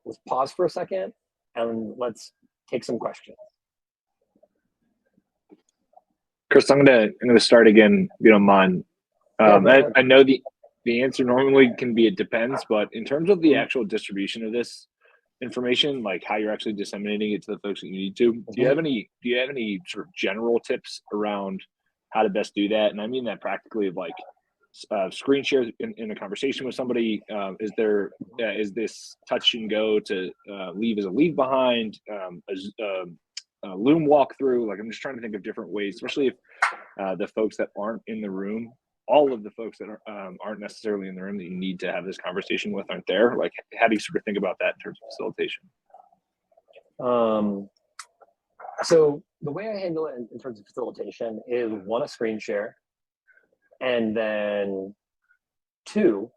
let's pause for a second and let's take some questions. Chris, I'm gonna start again, if you don't mind. I know the answer normally can be it depends, but in terms of the actual distribution of this information, like how you're actually disseminating it to the folks that you need to, do you have any sort of general tips around how to best do that? And I mean that practically, of like screen shares in a conversation with somebody. Is this touch and go to leave as a leave behind, a Loom walkthrough? Like, I'm just trying to think of different ways, especially if the folks that aren't in the room, all of the folks that aren't necessarily in the room that you need to have this conversation with aren't there. Like, how do you sort of think about that in terms of facilitation? So the way I handle it in terms of facilitation is, one, a screen share, and then two,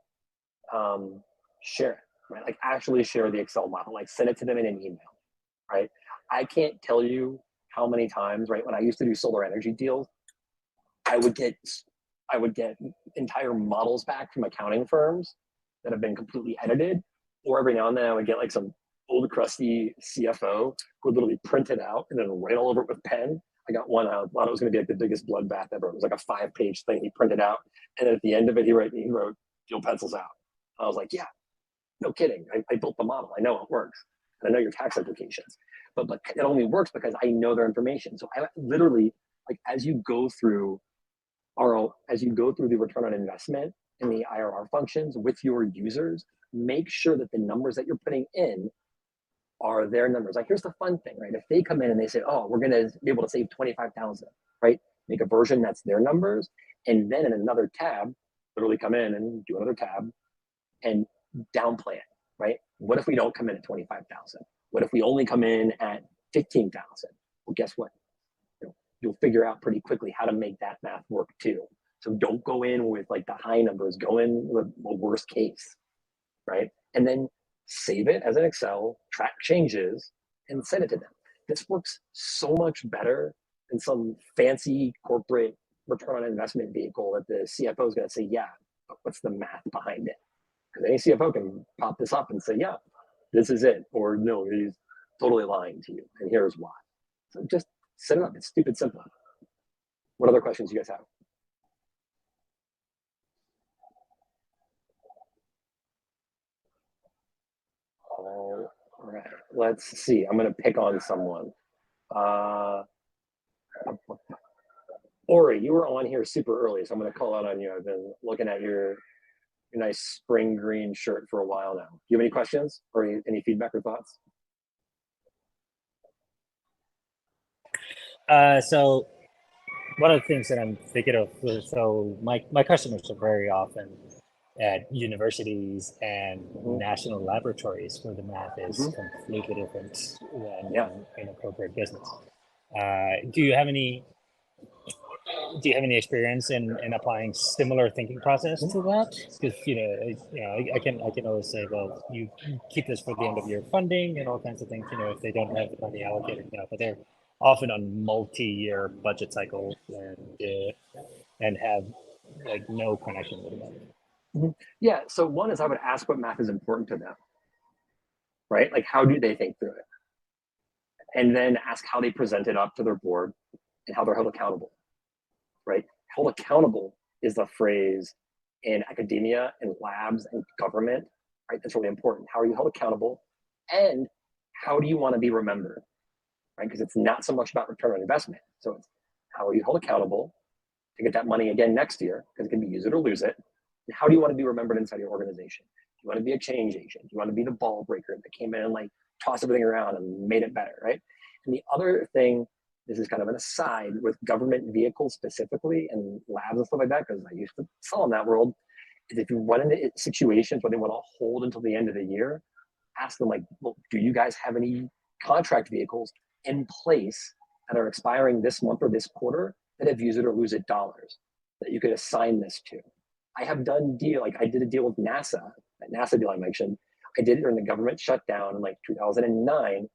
share it, right? Like, actually share the Excel model, like send it to them in an email, right? I can't tell you how many times, right, when I used to do solar energy deals, I would get entire models back from accounting firms that have been completely edited, or every now and then I would get like some old crusty CFO who would literally print it out and then write all over it with pen. I got one, I thought it was going to be like the biggest bloodbath ever. It was like a 5-page thing he printed out, and then at the end of it he wrote "deal pencils out." I was like, yeah, no kidding. I built the model. I know it works. And I know your tax implications, but it only works because I know their information. So I literally, like, as you go through the return on investment and the IRR functions with your users, make sure that the numbers that you're putting in are their numbers. Like, here's the fun thing, right? If they come in and they say, oh, we're going to be able to save 25,000, right? Make a version that's their numbers. And then in another tab, literally come in and do another tab and downplay it, right? What if we don't come in at 25,000? What if we only come in at 15,000? Well, guess what? You'll figure out pretty quickly how to make that math work too. So don't go in with like the high numbers, go in with the worst case, right? And then save it as an Excel, track changes, and send it to them. This works so much better than some fancy corporate return on investment vehicle that the CFO is going to say, yeah, but what's the math behind it? Because any CFO can pop this up and say, yeah, this is it, or no, he's totally lying to you, and here's why. So just set it up. It's stupid simple. What other questions do you guys have? All right, let's see. I'm going to pick on someone. Ori, you were on here super early, so I'm going to call out on you. I've been looking at your nice spring green shirt for a while now. Do you have any questions or any feedback or thoughts? So one of the things that I'm thinking of, so my customers are very often at universities and national laboratories where the math is completely different than in a corporate business. Do you have any experience in applying similar thinking process to that? Because I can always say, well, you keep this for the end of year funding and all kinds of things. If they don't have the money allocated, but they're often on multi-year budget cycles and have like no connection with the money. Yeah. So one is I would ask what math is important to them, right? Like, how do they think through it? And then ask how they present it up to their board and how they're held accountable, right? Held accountable is the phrase in academia and labs and government, right? That's really important. How are you held accountable? And how do you want to be remembered, right? Because it's not so much about return on investment. So it's how are you held accountable to get that money again next year, because it can be use it or lose it. And how do you want to be remembered inside your organization? Do you want to be a change agent? Do you want to be the ball breaker that came in and like tossed everything around and made it better, right? And the other thing, this is kind of an aside with government vehicles specifically and labs and stuff like that, because I used to sell in that world, is if you run into situations where they want to hold until the end of the year, ask them like, well, do you guys have any contract vehicles in place that are expiring this month or this quarter that have use it or lose it dollars that you could assign this to? I have done I did a deal with NASA, that NASA deal I mentioned. I did it during the government shutdown in like 2009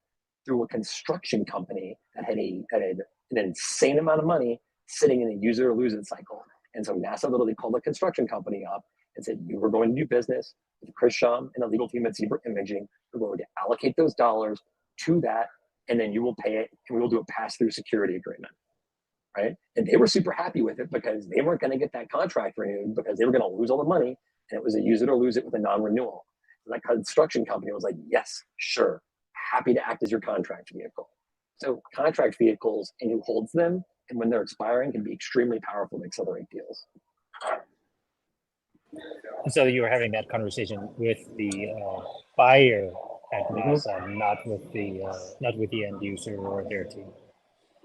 through a construction company that had an insane amount of money sitting in a use it or lose it cycle. And so NASA literally called the construction company up and said, you were going to do business with Chris Schaum and the legal team at Zebra Imaging. We're going to allocate those dollars to that, and then you will pay it, and we will do a pass-through security agreement, right? And they were super happy with it because they weren't going to get that contract renewed because they were going to lose all the money, and it was a use it or lose it with a non-renewal. And that construction company was like, yes, sure, happy to act as your contract vehicle. So contract vehicles and who holds them and when they're expiring can be extremely powerful to accelerate deals. And so you were having that conversation with the buyer at Nissan, not with the end user or their team.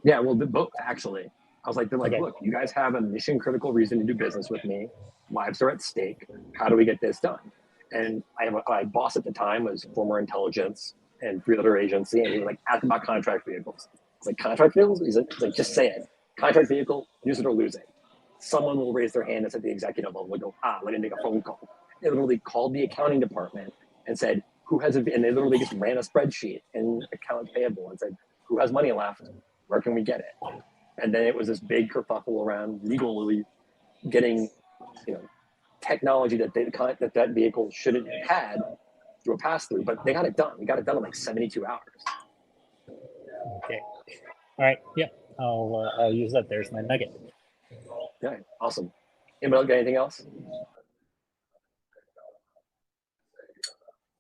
Yeah, well, both actually. I was like, they're like, Okay. look, you guys have a mission critical reason to do business with me. Lives are at stake. How do we get this done? And my boss at the time was former intelligence and 3-letter agency, and he was like, ask about contract vehicles. It's like, contract vehicles? He's like, just say it. Contract vehicle, use it or lose it. Someone will raise their hand and at the executive level, go, let me make a phone call. They literally called the accounting department and said, who has and they literally just ran a spreadsheet in accounts payable and said, who has money left? Where can we get it? And then it was this big kerfuffle around legally getting, technology that vehicle shouldn't have had through a pass through, but they got it done. We got it done in like 72 hours. Okay. All right. Yeah. I'll use that. There's my nugget. Yeah. Awesome. Anybody else got anything else?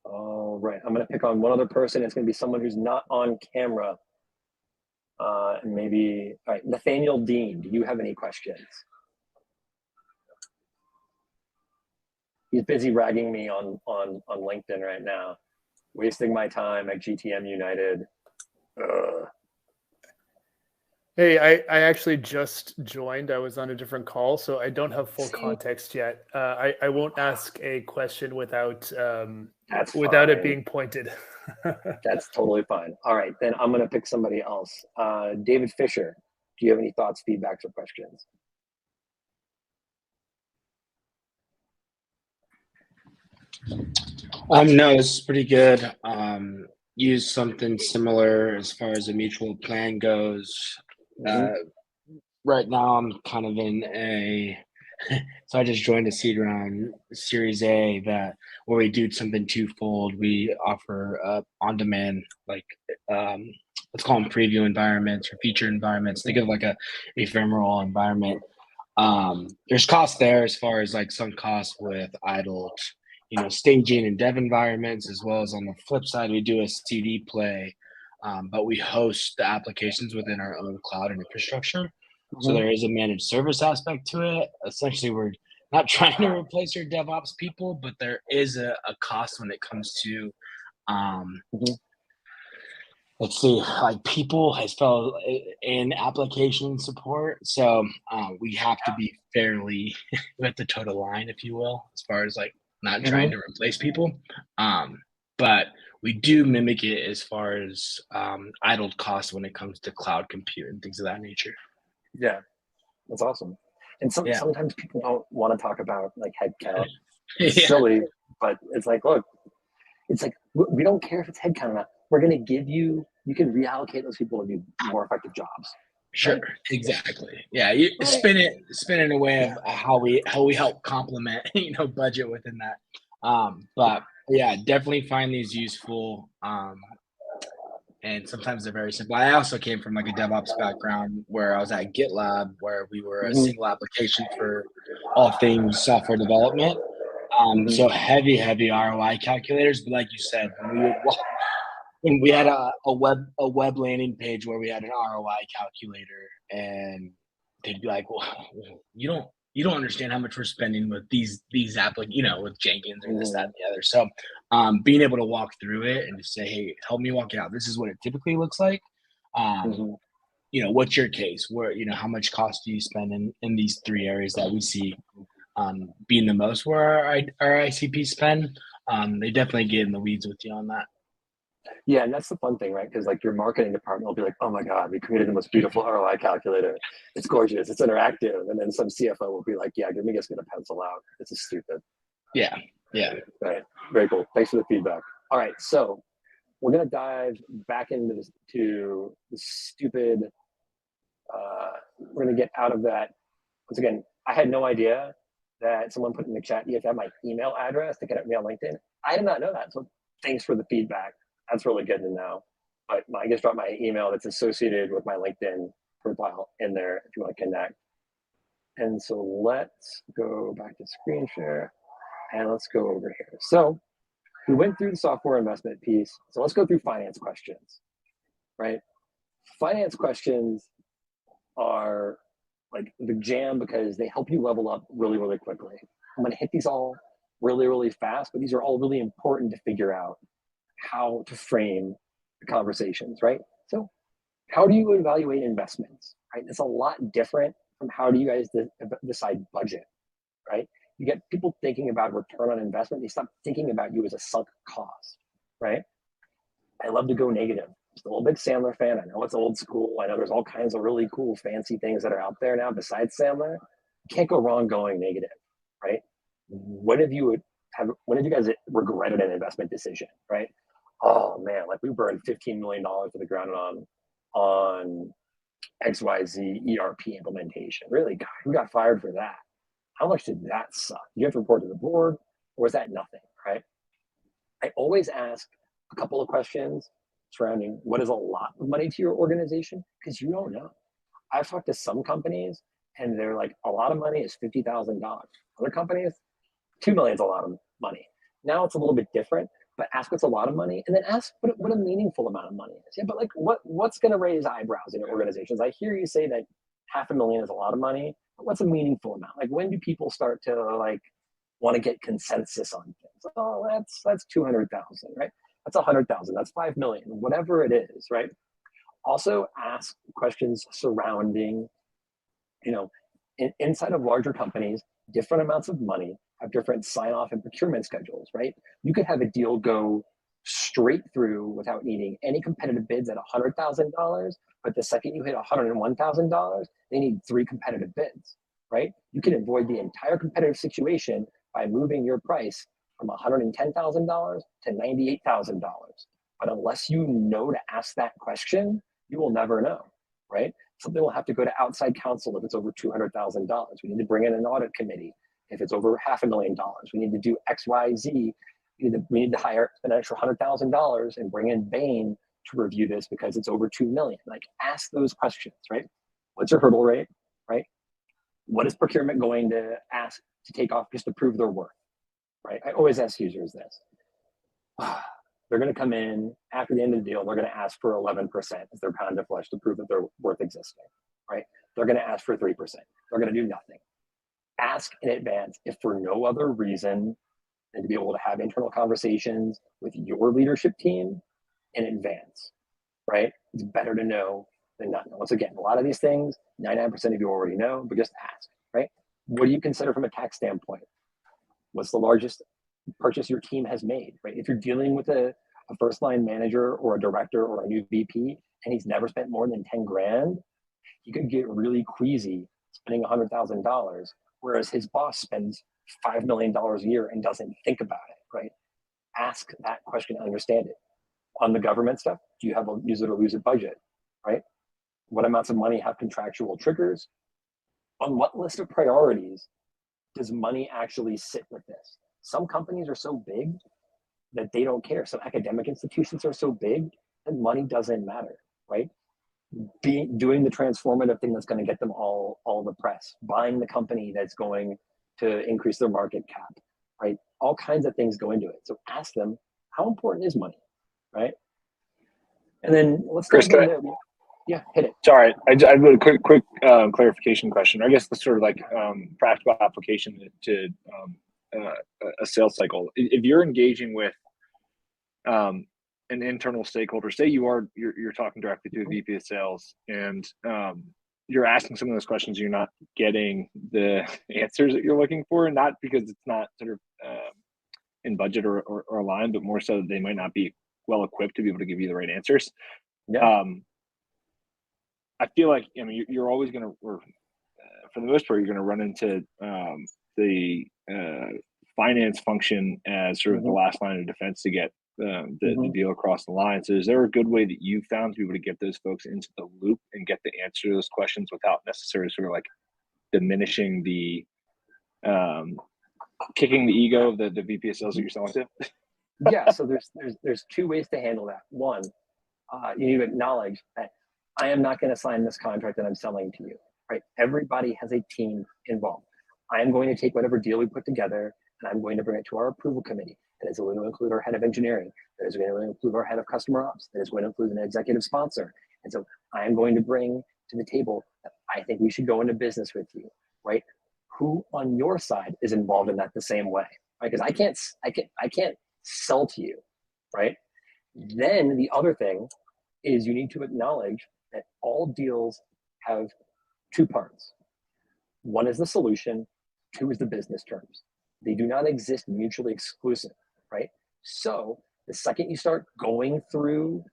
All right. I'm going to pick on one other person. It's going to be someone who's not on camera. And maybe, all right, Nathaniel Dean, do you have any questions? He's busy ragging me on LinkedIn right now, wasting my time at GTM United. Hey, I actually just joined. I was on a different call, so I don't have full context yet. I won't ask a question without it being pointed. That's totally fine. All right, then I'm going to pick somebody else. David Fisher, do you have any thoughts, feedbacks, or questions? No, this is pretty good. Use something similar as far as a mutual plan goes. Right now, I'm kind of in so I just joined a seed round, Series A, where we do something twofold. We offer on-demand, like let's call them preview environments or feature environments. Think of like a ephemeral environment. There's cost there as far as like some costs with idled, staging and dev environments, as well as on the flip side, we do a CD play, but we host the applications within our own cloud and infrastructure. So there is a managed service aspect to it. Essentially, we're not trying to replace your DevOps people, but there is a cost when it comes to, let's see, like people as well in application support. So we have to be fairly with the total line, if you will, as far as like not trying to replace people. But we do mimic it as far as idled costs when it comes to cloud compute and things of that nature. Yeah, that's awesome. And sometimes people don't want to talk about like headcount. It's silly, but it's like, look, it's like, we don't care if it's headcount or not. We're going to give you can reallocate those people to do more effective jobs. Sure, right? Exactly. Yeah, you spin it in a way of how we help complement, budget within that. But yeah, definitely find these useful. And sometimes they're very simple. I also came from like a DevOps background where I was at GitLab, where we were a single application for all things software development. So heavy ROI calculators. But like you said, when we had a web landing page where we had an ROI calculator, and they'd be like, "Well, you don't understand how much we're spending with these with Jenkins or this, that, and the other." So being able to walk through it and just say, hey, help me walk it out. This is what it typically looks like. What's your case? Where, how much cost do you spend in these three areas that we see being the most where our ICP spend? They definitely get in the weeds with you on that. Yeah, and that's the fun thing, right? Because like your marketing department will be like, oh my God, we created the most beautiful ROI calculator. It's gorgeous. It's interactive. And then some CFO will be like, yeah, give me just get a pencil out. This is stupid. Yeah. Right. Very cool. Thanks for the feedback. All right. So we're going to dive back into the stupid, we're going to get out of that. Once again, I had no idea that someone put in the chat, you have to have my email address to connect me on LinkedIn. I did not know that. So thanks for the feedback. That's really good to know. But I just dropped my email that's associated with my LinkedIn profile in there if you want to connect. And so let's go back to screen share and let's go over here. So we went through the software investment piece. So let's go through finance questions, right? Finance questions are like the jam because they help you level up really, really quickly. I'm going to hit these all really, really fast, but these are all really important to figure out how to frame the conversations, right? So how do you evaluate investments, right? It's a lot different from how do you guys decide budget, right? You get people thinking about return on investment. They stop thinking about you as a sunk cost, right? I love to go negative. I'm still a big Sandler fan. I know it's old school. I know there's all kinds of really cool, fancy things that are out there now besides Sandler. You can't go wrong going negative, right? When have you guys regretted an investment decision, right? Oh man, like we burned $15 million to the ground on XYZ ERP implementation. Really, God, who got fired for that? How much did that suck? You have to report to the board, or was that nothing, right? I always ask a couple of questions surrounding what is a lot of money to your organization, because you don't know. I've talked to some companies and they're like, a lot of money is $50,000. Other companies, $2 million is a lot of money. Now it's a little bit different, but ask what's a lot of money, and then ask what a meaningful amount of money is. Yeah, but like what's going to raise eyebrows in your organizations? I hear you say that $500,000 is a lot of money, but what's a meaningful amount? Like when do people start to like want to get consensus on things? Oh, that's 200,000, right? That's 100,000. That's 5 million. Whatever it is, right? Also ask questions surrounding, inside of larger companies, different amounts of money have different sign-off and procurement schedules, right? You could have a deal go straight through without needing any competitive bids at $100,000, but the second you hit $101,000, they need 3 competitive bids, right? You can avoid the entire competitive situation by moving your price from $110,000 to $98,000. But unless you know to ask that question, you will never know, right? Something will have to go to outside counsel if it's over $200,000. We need to bring in an audit committee if it's over $500,000. We need to do X, Y, Z. We need to hire an extra $100,000 and bring in Bain to review this because it's over 2 million. Like, ask those questions, right? What's your hurdle rate, right? What is procurement going to ask to take off just to prove their worth, right? I always ask users this. They're going to come in after the end of the deal. They're going to ask for 11% as their pound of flesh to prove that they're worth existing, right? They're going to ask for 3%. They're going to do nothing. Ask in advance, if for no other reason than to be able to have internal conversations with your leadership team in advance, right? It's better to know than not know. Once again, a lot of these things, 99% of you already know, but just ask, right? What do you consider from a tax standpoint? What's the largest purchase your team has made, right? If you're dealing with a first line manager or a director or a new VP and he's never spent more than 10 grand, he could get really queasy spending $100,000, whereas his boss spends $5 million a year and doesn't think about it, right? Ask that question and understand it. On the government stuff, do you have a use it or lose it budget, right? What amounts of money have contractual triggers? On what list of priorities does money actually sit with this? Some companies are so big that they don't care. Some academic institutions are so big that money doesn't matter, right? Doing the transformative thing that's going to get them all the press, buying the company that's going to increase their market cap, right? All kinds of things go into it. So ask them, how important is money, right? And then let's Chris, hit it. Sorry, I have a quick clarification question. I guess the sort of like practical application to a sales cycle. If you're engaging with an internal stakeholder, say you're talking directly to a VP of sales, and you're asking some of those questions, you're not getting the answers that you're looking for, not because it's not sort of in budget or aligned, but more so that they might not be well equipped to be able to give you the right answers. Yeah. I feel like, I mean, you're always going to, or for the most part, you're going to run into the finance function as sort of the last line of defense to get the deal across the line. So is there a good way that you found to be able to get those folks into the loop and get the answer to those questions without necessarily sort of like diminishing the kicking the ego of the VP of sales that you're selling to? Yeah, so there's 2 ways to handle that. One, you need to acknowledge that I am not going to sign this contract that I'm selling to you, right? Everybody has a team involved. I am going to take whatever deal we put together and I'm going to bring it to our approval committee. That is going to include our head of engineering. That is going to include our head of customer ops. That is going to include an executive sponsor. And so I am going to bring to the table that I think we should go into business with you, right? Who on your side is involved in that the same way, right? Because I can't sell to you, right? Then the other thing is you need to acknowledge that all deals have two parts. One is the solution, two is the business terms. They do not exist mutually exclusive, right? So the second you start going through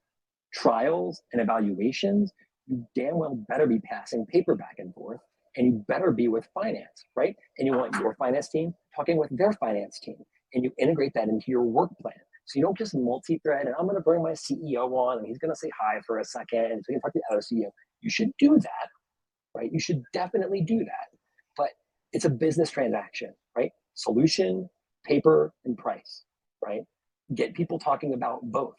trials and evaluations, you damn well better be passing paper back and forth, and you better be with finance, right? And you want your finance team talking with their finance team, and you integrate that into your work plan. So you don't just multi-thread, and I'm going to bring my CEO on, and he's going to say hi for a second, and so you can talk to the other CEO. You should do that, right? You should definitely do that. But it's a business transaction, right? Solution, paper, and price, right? Get people talking about both,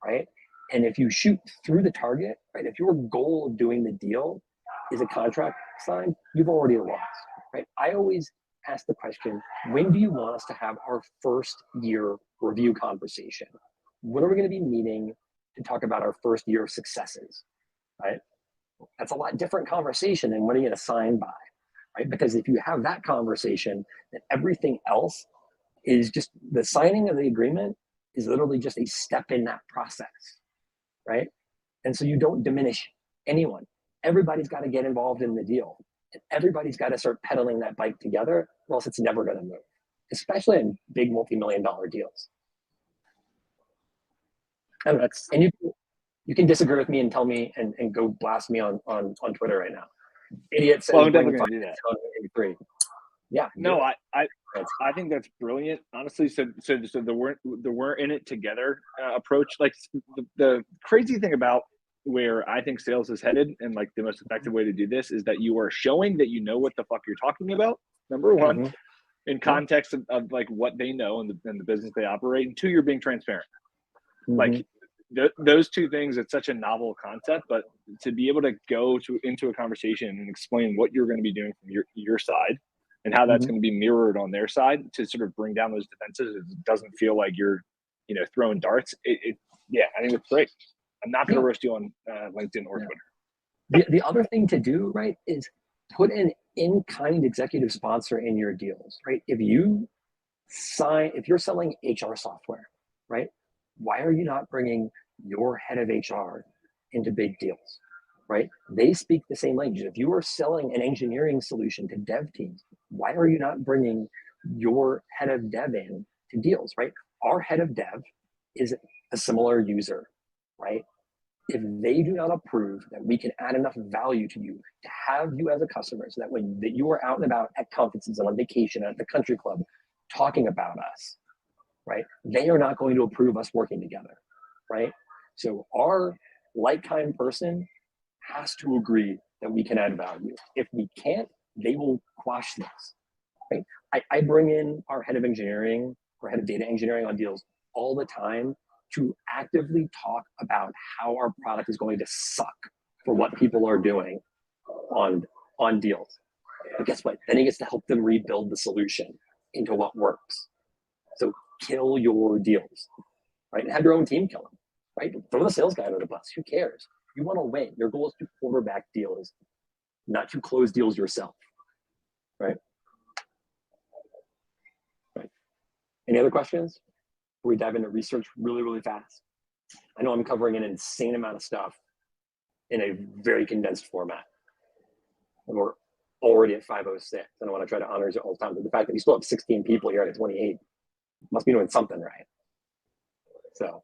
right? And if you shoot through the target, right? If your goal of doing the deal is a contract signed, you've already lost, right? I always ask the question, when do you want us to have our first year review conversation? When are we going to be meeting to talk about our first year of successes, right? That's a lot different conversation than when are you going to sign by, right? Because if you have that conversation, then everything else is just, the signing of the agreement is literally just a step in that process, right? And so you don't diminish anyone. Everybody's got to get involved in the deal. And everybody's got to start pedaling that bike together, or else it's never going to move, especially in big multi-million-dollar deals. And you can disagree with me and tell me and go blast me on Twitter right now. Idiot says, well, I'm definitely going to do that. Yeah. No, I think that's brilliant, honestly. So the we're in it together approach. Like the crazy thing about where I think sales is headed, and like the most effective way to do this is that you are showing that you know what the fuck you're talking about. Number one, in context of like what they know and the business they operate, and two, you're being transparent. Like those two things, it's such a novel concept, but to be able to go into a conversation and explain what you're going to be doing from your side and how that's going to be mirrored on their side to sort of bring down those defenses, it doesn't feel like you're throwing darts. Yeah, I think it's great. I'm not going to roast you on LinkedIn or Twitter. The other thing to do, right, is put an in-kind executive sponsor in your deals, right? If you're selling HR software, right, why are you not bringing your head of HR into big deals, right? They speak the same language. If you are selling an engineering solution to dev teams, why are you not bringing your head of dev in to deals, right? Our head of dev is a similar user, right? If they do not approve that we can add enough value to you to have you as a customer, so that you are out and about at conferences and on vacation at the country club talking about us, right? They are not going to approve us working together, right? So our like-kind person has to agree that we can add value. If we can't, they will quash this, right? I bring in our head of engineering or head of data engineering on deals all the time to actively talk about how our product is going to suck for what people are doing on deals. But guess what? Then he gets to help them rebuild the solution into what works. So kill your deals, right? And have your own team kill them, right? Throw the sales guy under the bus. Who cares? You want to win. Your goal is to quarterback deals, not to close deals yourself, right? Right. Any other questions? Before we dive into research really, really fast. I know I'm covering an insane amount of stuff in a very condensed format. And we're already at 5:06. And I want to try to honor you all the time. But the fact that we still have 16 people here at 28 must be doing something right. So,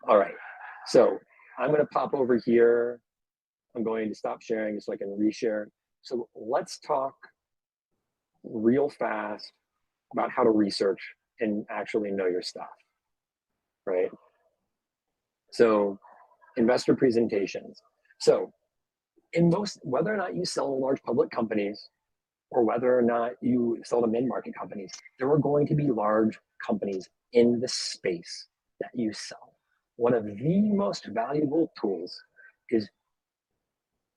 all right. So I'm going to pop over here. I'm going to stop sharing so I can reshare. So let's talk real fast about how to research and actually know your stuff, right? So investor presentations. So whether or not you sell to large public companies or whether or not you sell to mid-market companies, there are going to be large companies in the space that you sell. One of the most valuable tools is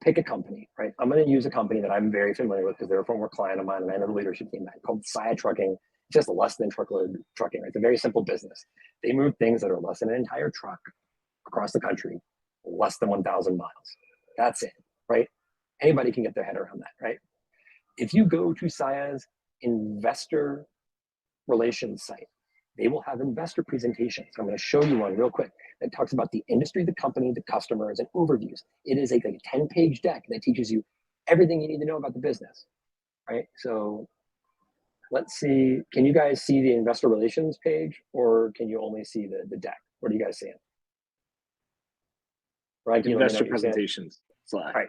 pick a company, right? I'm going to use a company that I'm very familiar with because they're a former client of mine and I know the leadership team called Saya Trucking, just less than truckload trucking, right? It's a very simple business. They move things that are less than an entire truck across the country, less than 1,000 miles. That's it, right? Anybody can get their head around that, right? If you go to Saya's investor relations site, they will have investor presentations. I'm going to show you one real quick that talks about the industry, the company, the customers, and overviews. It is like a 10-page deck that teaches you everything you need to know about the business, right? So let's see, can you guys see the investor relations page or can you only see the deck? What are you guys seeing? Ryan, can you investor presentations. All right.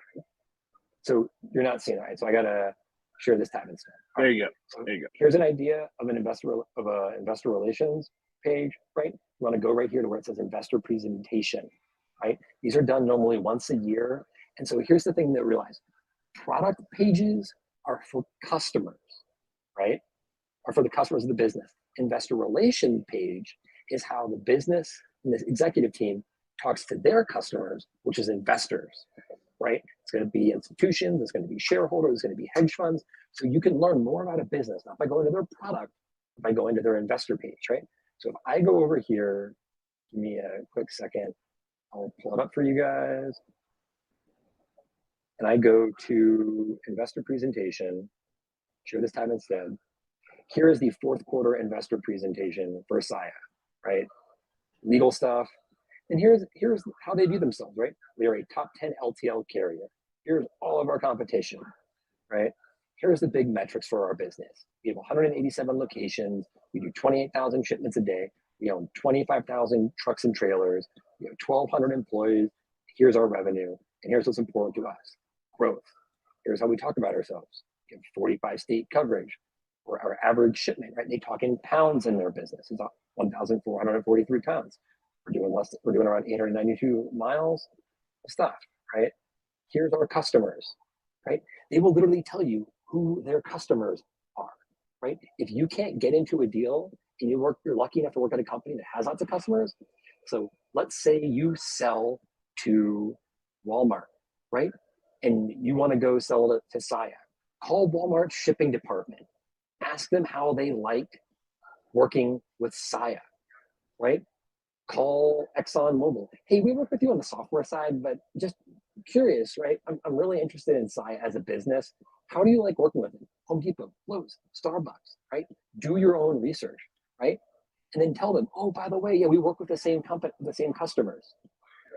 So you're not seeing it, right? So I got to share this tab instead. There you go. There you go. Here's an idea of an investor relations page, right? You want to go right here to where it says investor presentation, right? These are done normally once a year. And so here's the thing that realize product pages are for customers, right? Are for the customers of the business. Investor relation page is how the business and the executive team talks to their customers, which is investors, right? It's going to be institutions, it's going to be shareholders, it's going to be hedge funds. So you can learn more about a business, not by going to their product, but by going to their investor page, right? So if I go over here, give me a quick second, I'll pull it up for you guys. And I go to investor presentation, share this tab instead. Here is the fourth quarter investor presentation for Saya, right? Legal stuff. And here's how they view themselves, right? We are a top 10 LTL carrier. Here's all of our competition, right? Here's the big metrics for our business. We have 187 locations. We do 28,000 shipments a day. We own 25,000 trucks and trailers. We have 1,200 employees. Here's our revenue. And here's what's important to us, growth. Here's how we talk about ourselves. We have 45 state coverage. Or our average shipment, right? They talk in pounds in their business. It's 1,443 pounds. We're doing around 892 miles of stuff, right? Here's our customers, right? They will literally tell you who their customers are, right? If you can't get into a deal and you're lucky enough to work at a company that has lots of customers. So let's say you sell to Walmart, right? And you want to go sell to Saya. Call Walmart's shipping department. Ask them how they like working with Saya, right? Call ExxonMobil. Hey, we work with you on the software side, but just curious, right? I'm really interested in Saya as a business. How do you like working with them? Home Depot, Lowe's, Starbucks, right? Do your own research, right? And then tell them, oh, by the way, yeah, we work with the same company, the same customers,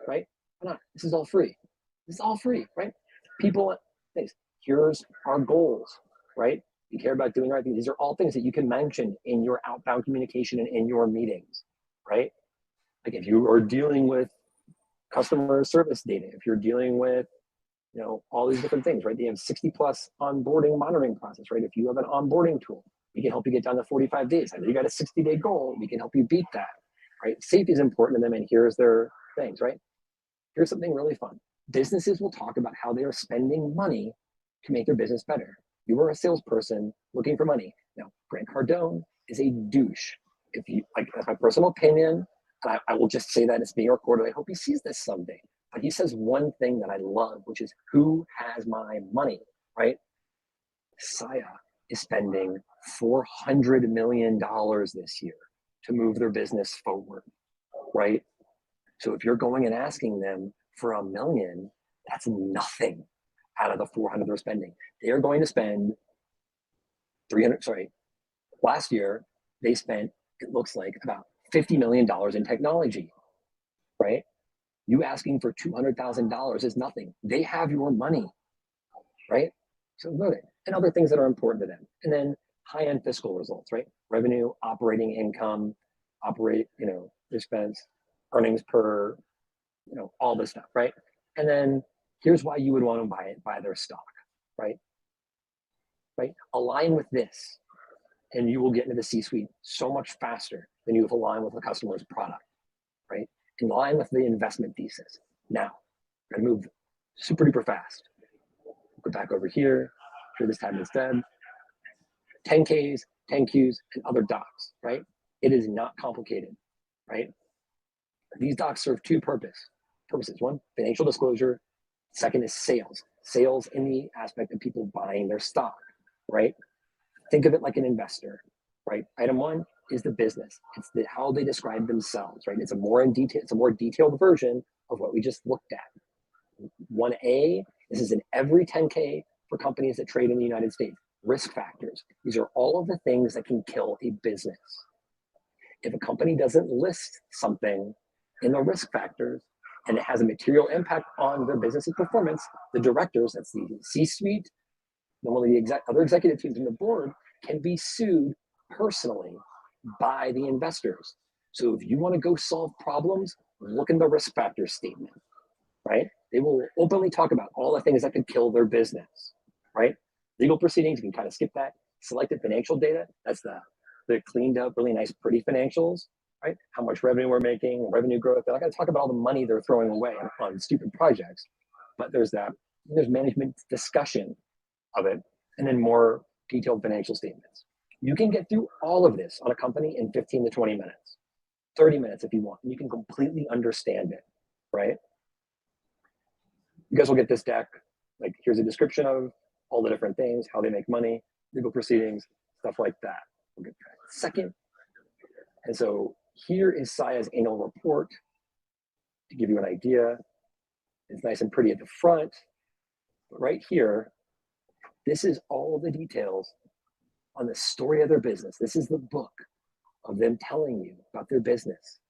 right? Why not? This is all free. This is all free, right? People, things. Here's our goals, right? You care about doing the right things. These are all things that you can mention in your outbound communication and in your meetings, right? Like if you are dealing with customer service data, if you're dealing with, all these different things, right? They have 60 plus onboarding monitoring process, right? If you have an onboarding tool, we can help you get down to 45 days. I know you got a 60-day goal. We can help you beat that, right? Safety is important to them, and here's their things, right? Here's something really fun. Businesses will talk about how they are spending money to make their business better. You are a salesperson looking for money. Now, Grant Cardone is a douche. If you like, that's my personal opinion. And I will just say that it's being recorded. I hope he sees this someday. But he says one thing that I love, which is who has my money, right? Saya is spending $400 million this year to move their business forward, right? So if you're going and asking them for $1 million, that's nothing out of the 400 they're spending. They are going to spend last year, they spent, it looks like, about $50 million in technology, right? You asking for $200,000 is nothing. They have your money, right? So note it. And other things that are important to them. And then high-end fiscal results, right? Revenue, operating income, expense, earnings per, all this stuff, right? And then here's why you would want to buy their stock, right? Right? Align with this, and you will get into the C-suite so much faster than you have aligned with the customer's product, right? In line with the investment thesis. Now, I'm gonna move super duper fast. Go back over here, share this tab instead. 10Ks, 10Qs, and other docs, right? It is not complicated, right? These docs serve two purposes. purposes. One, financial disclosure. Second is sales. Sales in the aspect of people buying their stock, right? Think of it like an investor, right? Item one is the business. It's how they describe themselves, right? It's a more detailed version of what we just looked at. 1A, this is in every 10K for companies that trade in the United States. Risk factors. These are all of the things that can kill a business. If a company doesn't list something in the risk factors and it has a material impact on their business's performance, the directors, that's the C-suite, normally the other executive teams in the board, can be sued personally by the investors. So if you want to go solve problems, look in the risk factors statement, right? They will openly talk about all the things that could kill their business, right? Legal proceedings, you can kind of skip that. Selected financial data, that's the cleaned up, really nice, pretty financials, right? How much revenue we're making, revenue growth. They're not going to talk about all the money they're throwing away on stupid projects, but there's management discussion of it, and then more detailed financial statements. You can get through all of this on a company in 15 to 20 minutes, 30 minutes if you want, and you can completely understand it, right? You guys will get this deck. Like, here's a description of all the different things, how they make money, legal proceedings, stuff like that. We'll get that second. And so here is Saya's annual report to give you an idea. It's nice and pretty at the front, but right here, this is all the details on the story of their business. This is the book of them telling you about their business,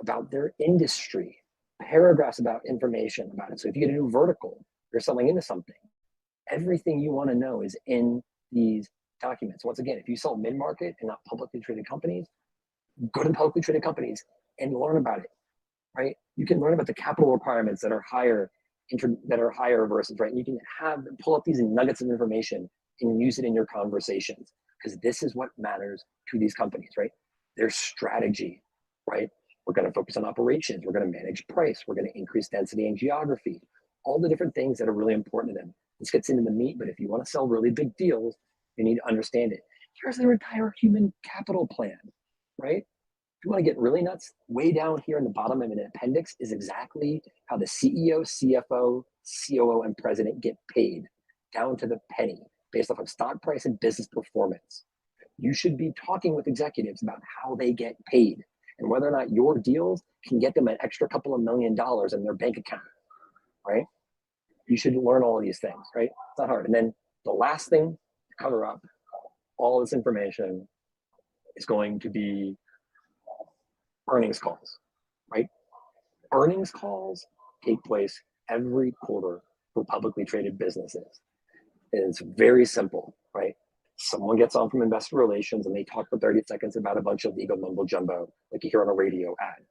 about their industry, paragraphs about information about it. So if you get a new vertical, you're selling into something, everything you want to know is in these documents. Once again, if you sell mid-market and not publicly traded companies, go to publicly traded companies and learn about it, right? You can learn about the capital requirements that are higher versus, right? And you can pull up these nuggets of information and use it in your conversations, because this is what matters to these companies, right? Their strategy, right? We're going to focus on operations. We're going to manage price. We're going to increase density and geography, all the different things that are really important to them. This gets into the meat, but if you want to sell really big deals, you need to understand it. Here's their entire human capital plan, right? If you want to get really nuts, way down here in the bottom of an appendix is exactly how the CEO, CFO, COO, and president get paid, down to the penny, based off of stock price and business performance. You should be talking with executives about how they get paid and whether or not your deals can get them an extra couple of $1 million in their bank account, right? You should learn all of these things, right? It's not hard. And then the last thing to cover up all this information is going to be earnings calls, right? Earnings calls take place every quarter for publicly traded businesses. And it's very simple, right? Someone gets on from investor relations and they talk for 30 seconds about a bunch of legal mumbo jumbo, like you hear on a radio ad.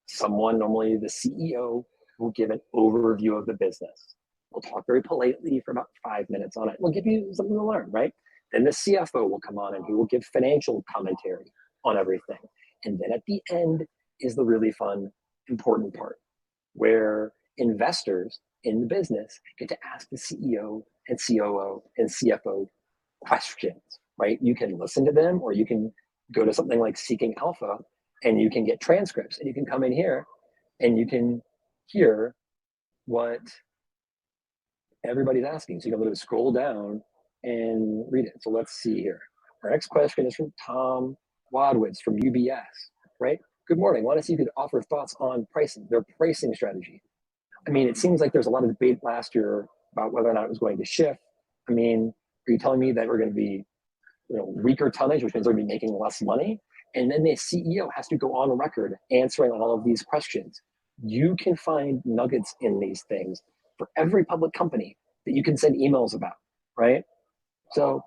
Someone, normally the CEO, will give an overview of the business. We'll talk very politely for about 5 minutes on it. We'll give you something to learn, right? Then the CFO will come on and he will give financial commentary on everything. And then at the end is the really fun, important part, where investors in the business get to ask the CEO and COO and CFO questions, right? You can listen to them, or you can go to something like Seeking Alpha and you can get transcripts, and you can come in here and you can hear what everybody's asking. So you can literally scroll down and read it. So let's see here. Our next question is from Tom Wadwitz from UBS, right? Good morning. Want to see if you could offer thoughts on pricing, their pricing strategy. I mean, it seems like there's a lot of debate last year about whether or not it was going to shift. I mean, are you telling me that we're going to be, weaker tonnage, which means we're going to be making less money? And then the CEO has to go on record answering all of these questions. You can find nuggets in these things for every public company that you can send emails about, right? So,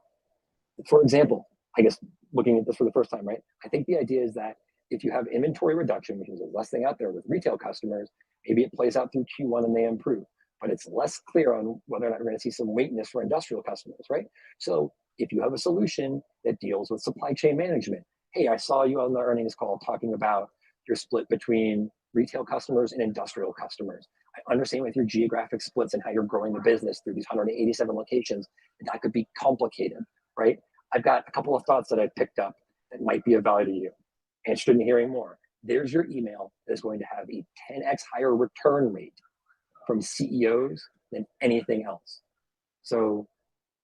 for example, I guess looking at this for the first time, right? I think the idea is that if you have inventory reduction, which is a less thing out there with retail customers, maybe it plays out through Q1 and they improve, but it's less clear on whether or not we're going to see some weakness for industrial customers, right? So if you have a solution that deals with supply chain management, hey, I saw you on the earnings call talking about your split between retail customers and industrial customers. I understand with your geographic splits and how you're growing the business through these 187 locations, that could be complicated, right? I've got a couple of thoughts that I've picked up that might be of value to you. Interested in hearing more? There's your email that's going to have a 10x higher return rate from CEOs than anything else. So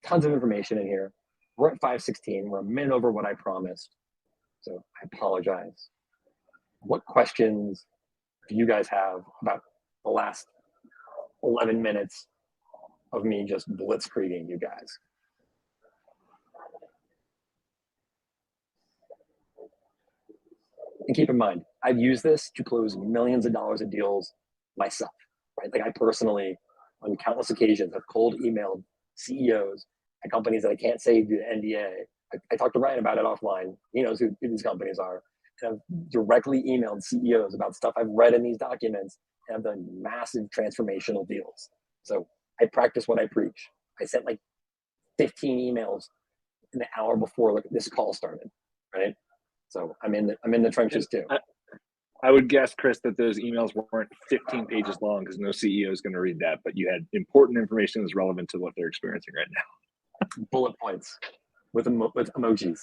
tons of information in here. We're at 5:16. We're a minute over what I promised. So I apologize. What questions do you guys have about the last 11 minutes of me just blitzkrieging you guys? And keep in mind, I've used this to close millions of dollars of deals myself, right? Like I personally, on countless occasions, have cold emailed CEOs at companies that I can't say due to NDA. I talked to Ryan about it offline. He knows who these companies are. And I've directly emailed CEOs about stuff I've read in these documents, and I've done massive transformational deals. So I practice what I preach. I sent like 15 emails in the hour before this call started, right? So I'm in the trenches too. I would guess, Chris, that those emails weren't 15 pages long because no CEO is going to read that, but you had important information that's relevant to what they're experiencing right now. Bullet points with emojis.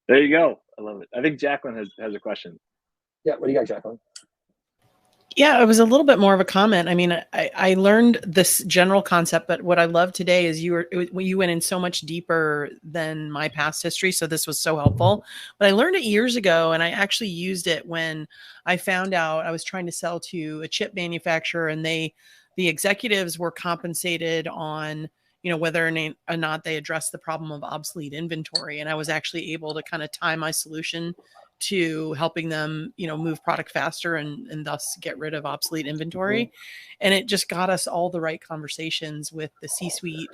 There you go. I love it. I think Jacqueline has a question. Yeah, what do you got, Jacqueline? Yeah, it was a little bit more of a comment. I mean, I learned this general concept, but what I love today is you went in so much deeper than my past history. So this was so helpful. But I learned it years ago, and I actually used it when I found out I was trying to sell to a chip manufacturer, and the executives were compensated on, you know, whether or not they addressed the problem of obsolete inventory. And I was actually able to kind of tie my solution to helping them, you know, move product faster and thus get rid of obsolete inventory. Mm-hmm. And it just got us all the right conversations with the C-suite,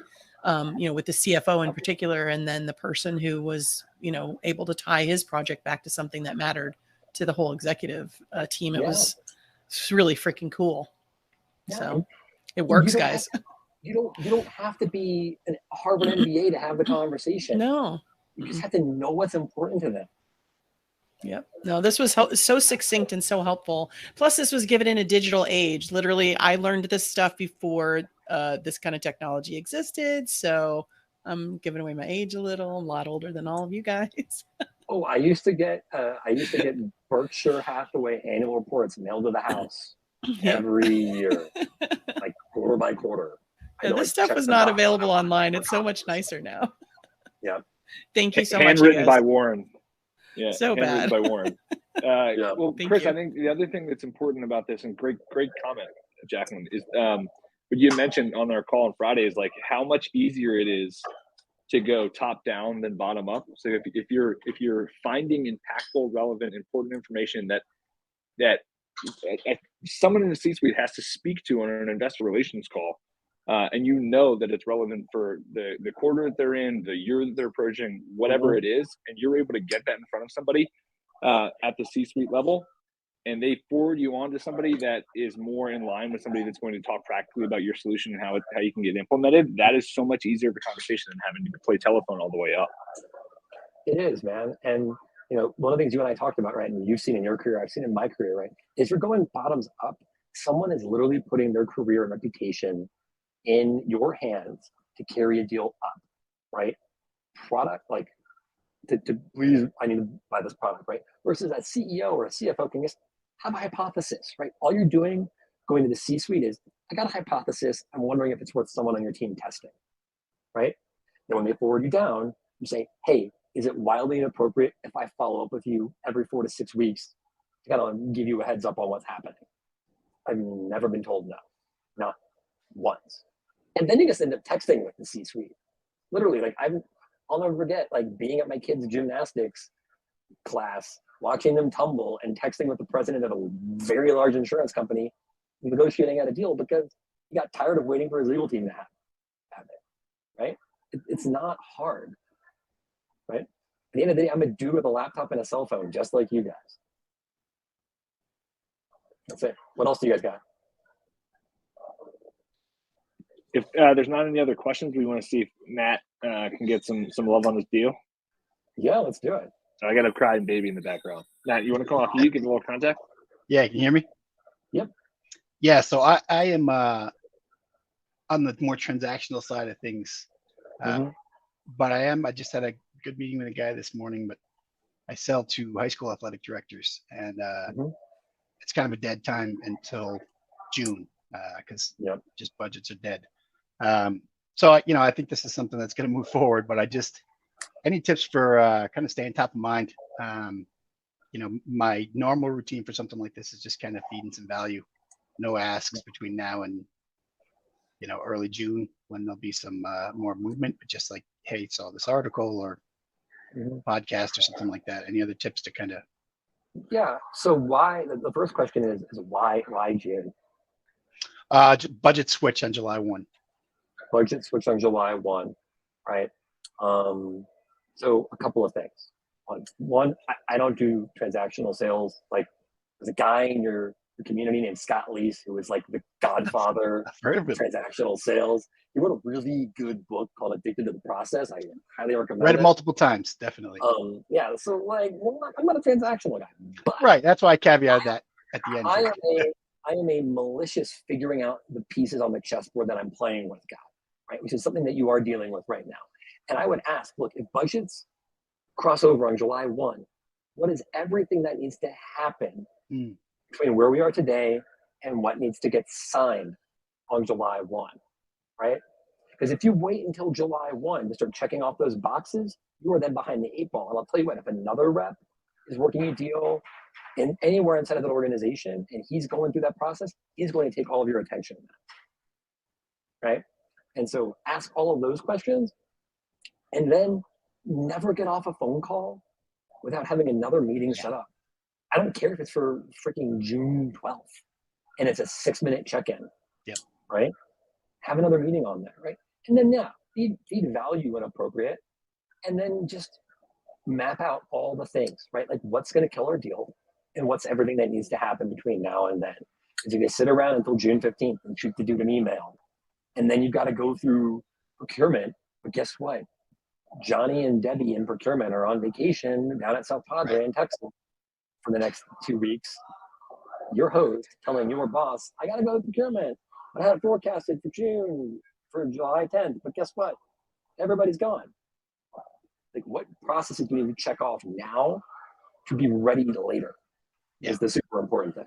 you know, with the CFO in particular, and then the person who was, you know, able to tie his project back to something that mattered to the whole executive team. It was really freaking cool. Yeah. So it works, guys. You don't have to be a Harvard MBA to have the conversation. No. You just have to know what's important to them. Yep. No, this was so succinct and so helpful. Plus, this was given in a digital age. Literally, I learned this stuff before this kind of technology existed. So I'm giving away my age a little. I'm a lot older than all of you guys. Oh, I used to get Berkshire Hathaway annual reports mailed to the house every year, like quarter by quarter. Yeah, this stuff was not available online. It's so much nicer now. Yeah. Thank you so much. Handwritten by Warren. Yeah, so bad. By Warren. Well, Chris, you. I think the other thing that's important about this, and great comment, Jacqueline, is what you mentioned on our call on Friday is like how much easier it is to go top down than bottom up. So if you're finding impactful, relevant, important information that someone in the C-suite has to speak to on an investor relations call, and you know that it's relevant for the quarter that they're in, the year that they're approaching, whatever it is, and you're able to get that in front of somebody at the C-suite level, and they forward you on to somebody that is more in line with somebody that's going to talk practically about your solution and how you can get implemented, that is so much easier of a conversation than having to play telephone all the way up. It is, man. And you know, one of the things you and I talked about, right, and you've seen in your career, I've seen in my career, right, is you're going bottoms up. Someone is literally putting their career and reputation in your hands to carry a deal up, right? Product, like to please, I need to buy this product, right? Versus a CEO or a CFO can just have a hypothesis, right? All you're doing going to the C-suite is, I got a hypothesis. I'm wondering if it's worth someone on your team testing, right? Then when they forward you down, you say, hey, is it wildly inappropriate if I follow up with you every 4 to 6 weeks to kind of give you a heads up on what's happening? I've never been told no, not once. And then you just end up texting with the C-suite. Literally, like I'll never forget, like being at my kids' gymnastics class, watching them tumble and texting with the president of a very large insurance company, negotiating out a deal because he got tired of waiting for his legal team to have it, right? It's not hard, right? At the end of the day, I'm a dude with a laptop and a cell phone, just like you guys. That's it. What else do you guys got? If there's not any other questions, we want to see if Matt can get some love on this deal. Yeah, let's do it. So I got a crying baby in the background. Matt, you want to come off you, give a little contact? Yeah, can you hear me? Yep. Yeah, so I am on the more transactional side of things. But I just had a good meeting with a guy this morning, but I sell to high school athletic directors, and it's kind of a dead time until June. because Yep. just budgets are dead. So I think this is something that's going to move forward. But any tips for kind of staying top of mind? My normal routine for something like this is just kind of feeding some value. No asks between now and early June, when there'll be some more movement, but just like, hey, saw this article or podcast or something like that. Any other tips to kind of? Yeah. So why? The first question is why June? Budget switch on July 1. Budget switch on July 1, right? So a couple of things. One, I don't do transactional sales. Like, there's a guy in your community named Scott Leese, who is like the godfather of transactional sales. He wrote a really good book called Addicted to the Process. I highly recommend it. Read it multiple times, definitely. Yeah, so like, I'm not a transactional guy. But right, that's why I caveated that at the end. I am a malicious figuring out the pieces on the chessboard that I'm playing with guy, right? Which is something that you are dealing with right now. And I would ask, look, if budgets cross over on July 1, what is everything that needs to happen between where we are today and what needs to get signed on July 1, right? Because if you wait until July 1 to start checking off those boxes, you are then behind the 8 ball. And I'll tell you what, if another rep is working a deal anywhere inside of that organization and he's going through that process, he's going to take all of your attention, right? And so ask all of those questions, and then never get off a phone call without having another meeting set up. I don't care if it's for freaking June 12th and it's a 6-minute check-in, right? Have another meeting on there, right? And then feed value when appropriate, and then just map out all the things, right? Like, what's going to kill our deal and what's everything that needs to happen between now and then. Because if you sit around until June 15th and shoot the dude an email, and then you've got to go through procurement, but guess what? Johnny and Debbie in procurement are on vacation down at South Padre in Texas for the next 2 weeks. Your host telling your boss, I got to go to procurement. I had it forecasted for July 10th, but guess what? Everybody's gone. Like, what processes do we need to check off now to be ready later? Is the super important thing.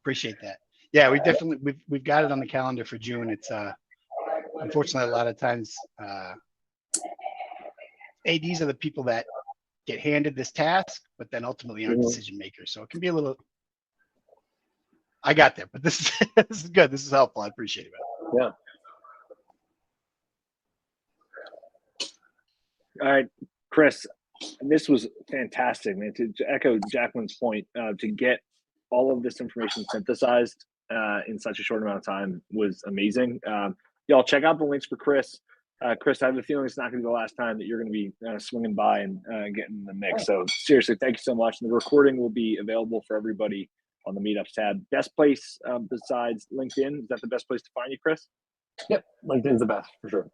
Appreciate that. Yeah, we've got it on the calendar for June. It's unfortunately a lot of times ADs are the people that get handed this task, but then ultimately aren't decision makers. So it can be a little. I got there, but this is good. This is helpful. I appreciate it. Yeah. All right, Chris, this was fantastic, man. To echo Jacqueline's point, to get all of this information synthesized in such a short amount of time was amazing. Y'all check out the links for Chris. Chris, I have a feeling it's not going to be the last time that you're going to be swinging by and getting in the mix. So seriously, thank you so much. And the recording will be available for everybody on the Meetups tab. Best place besides LinkedIn, is that the best place to find you, Chris? Yep, LinkedIn's the best for sure.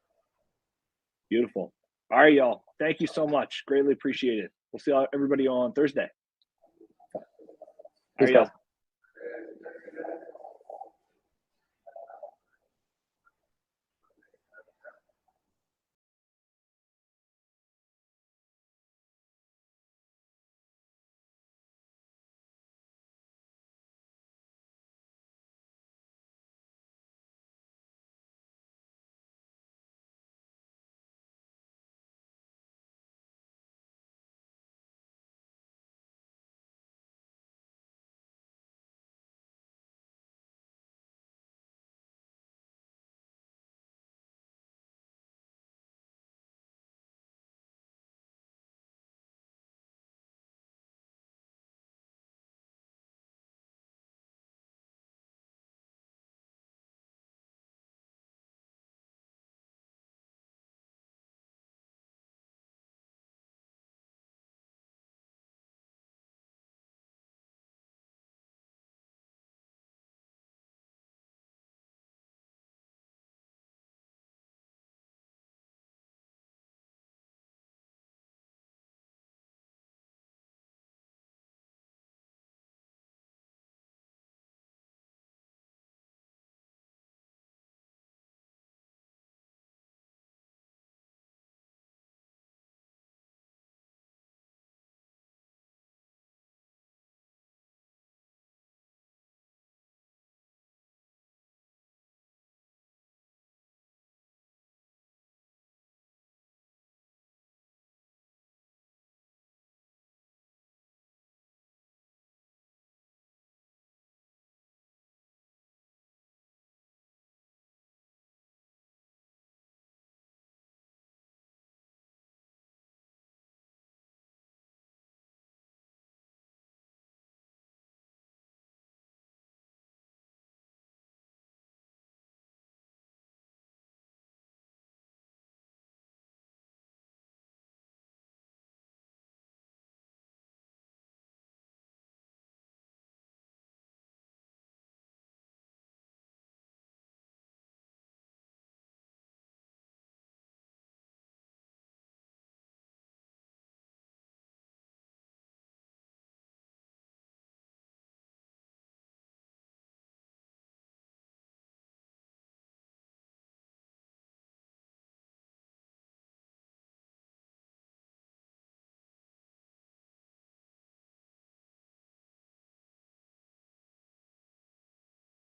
Beautiful. All right, y'all. Thank you so much. Greatly appreciate it. We'll see everybody on Thursday. All right, y'all.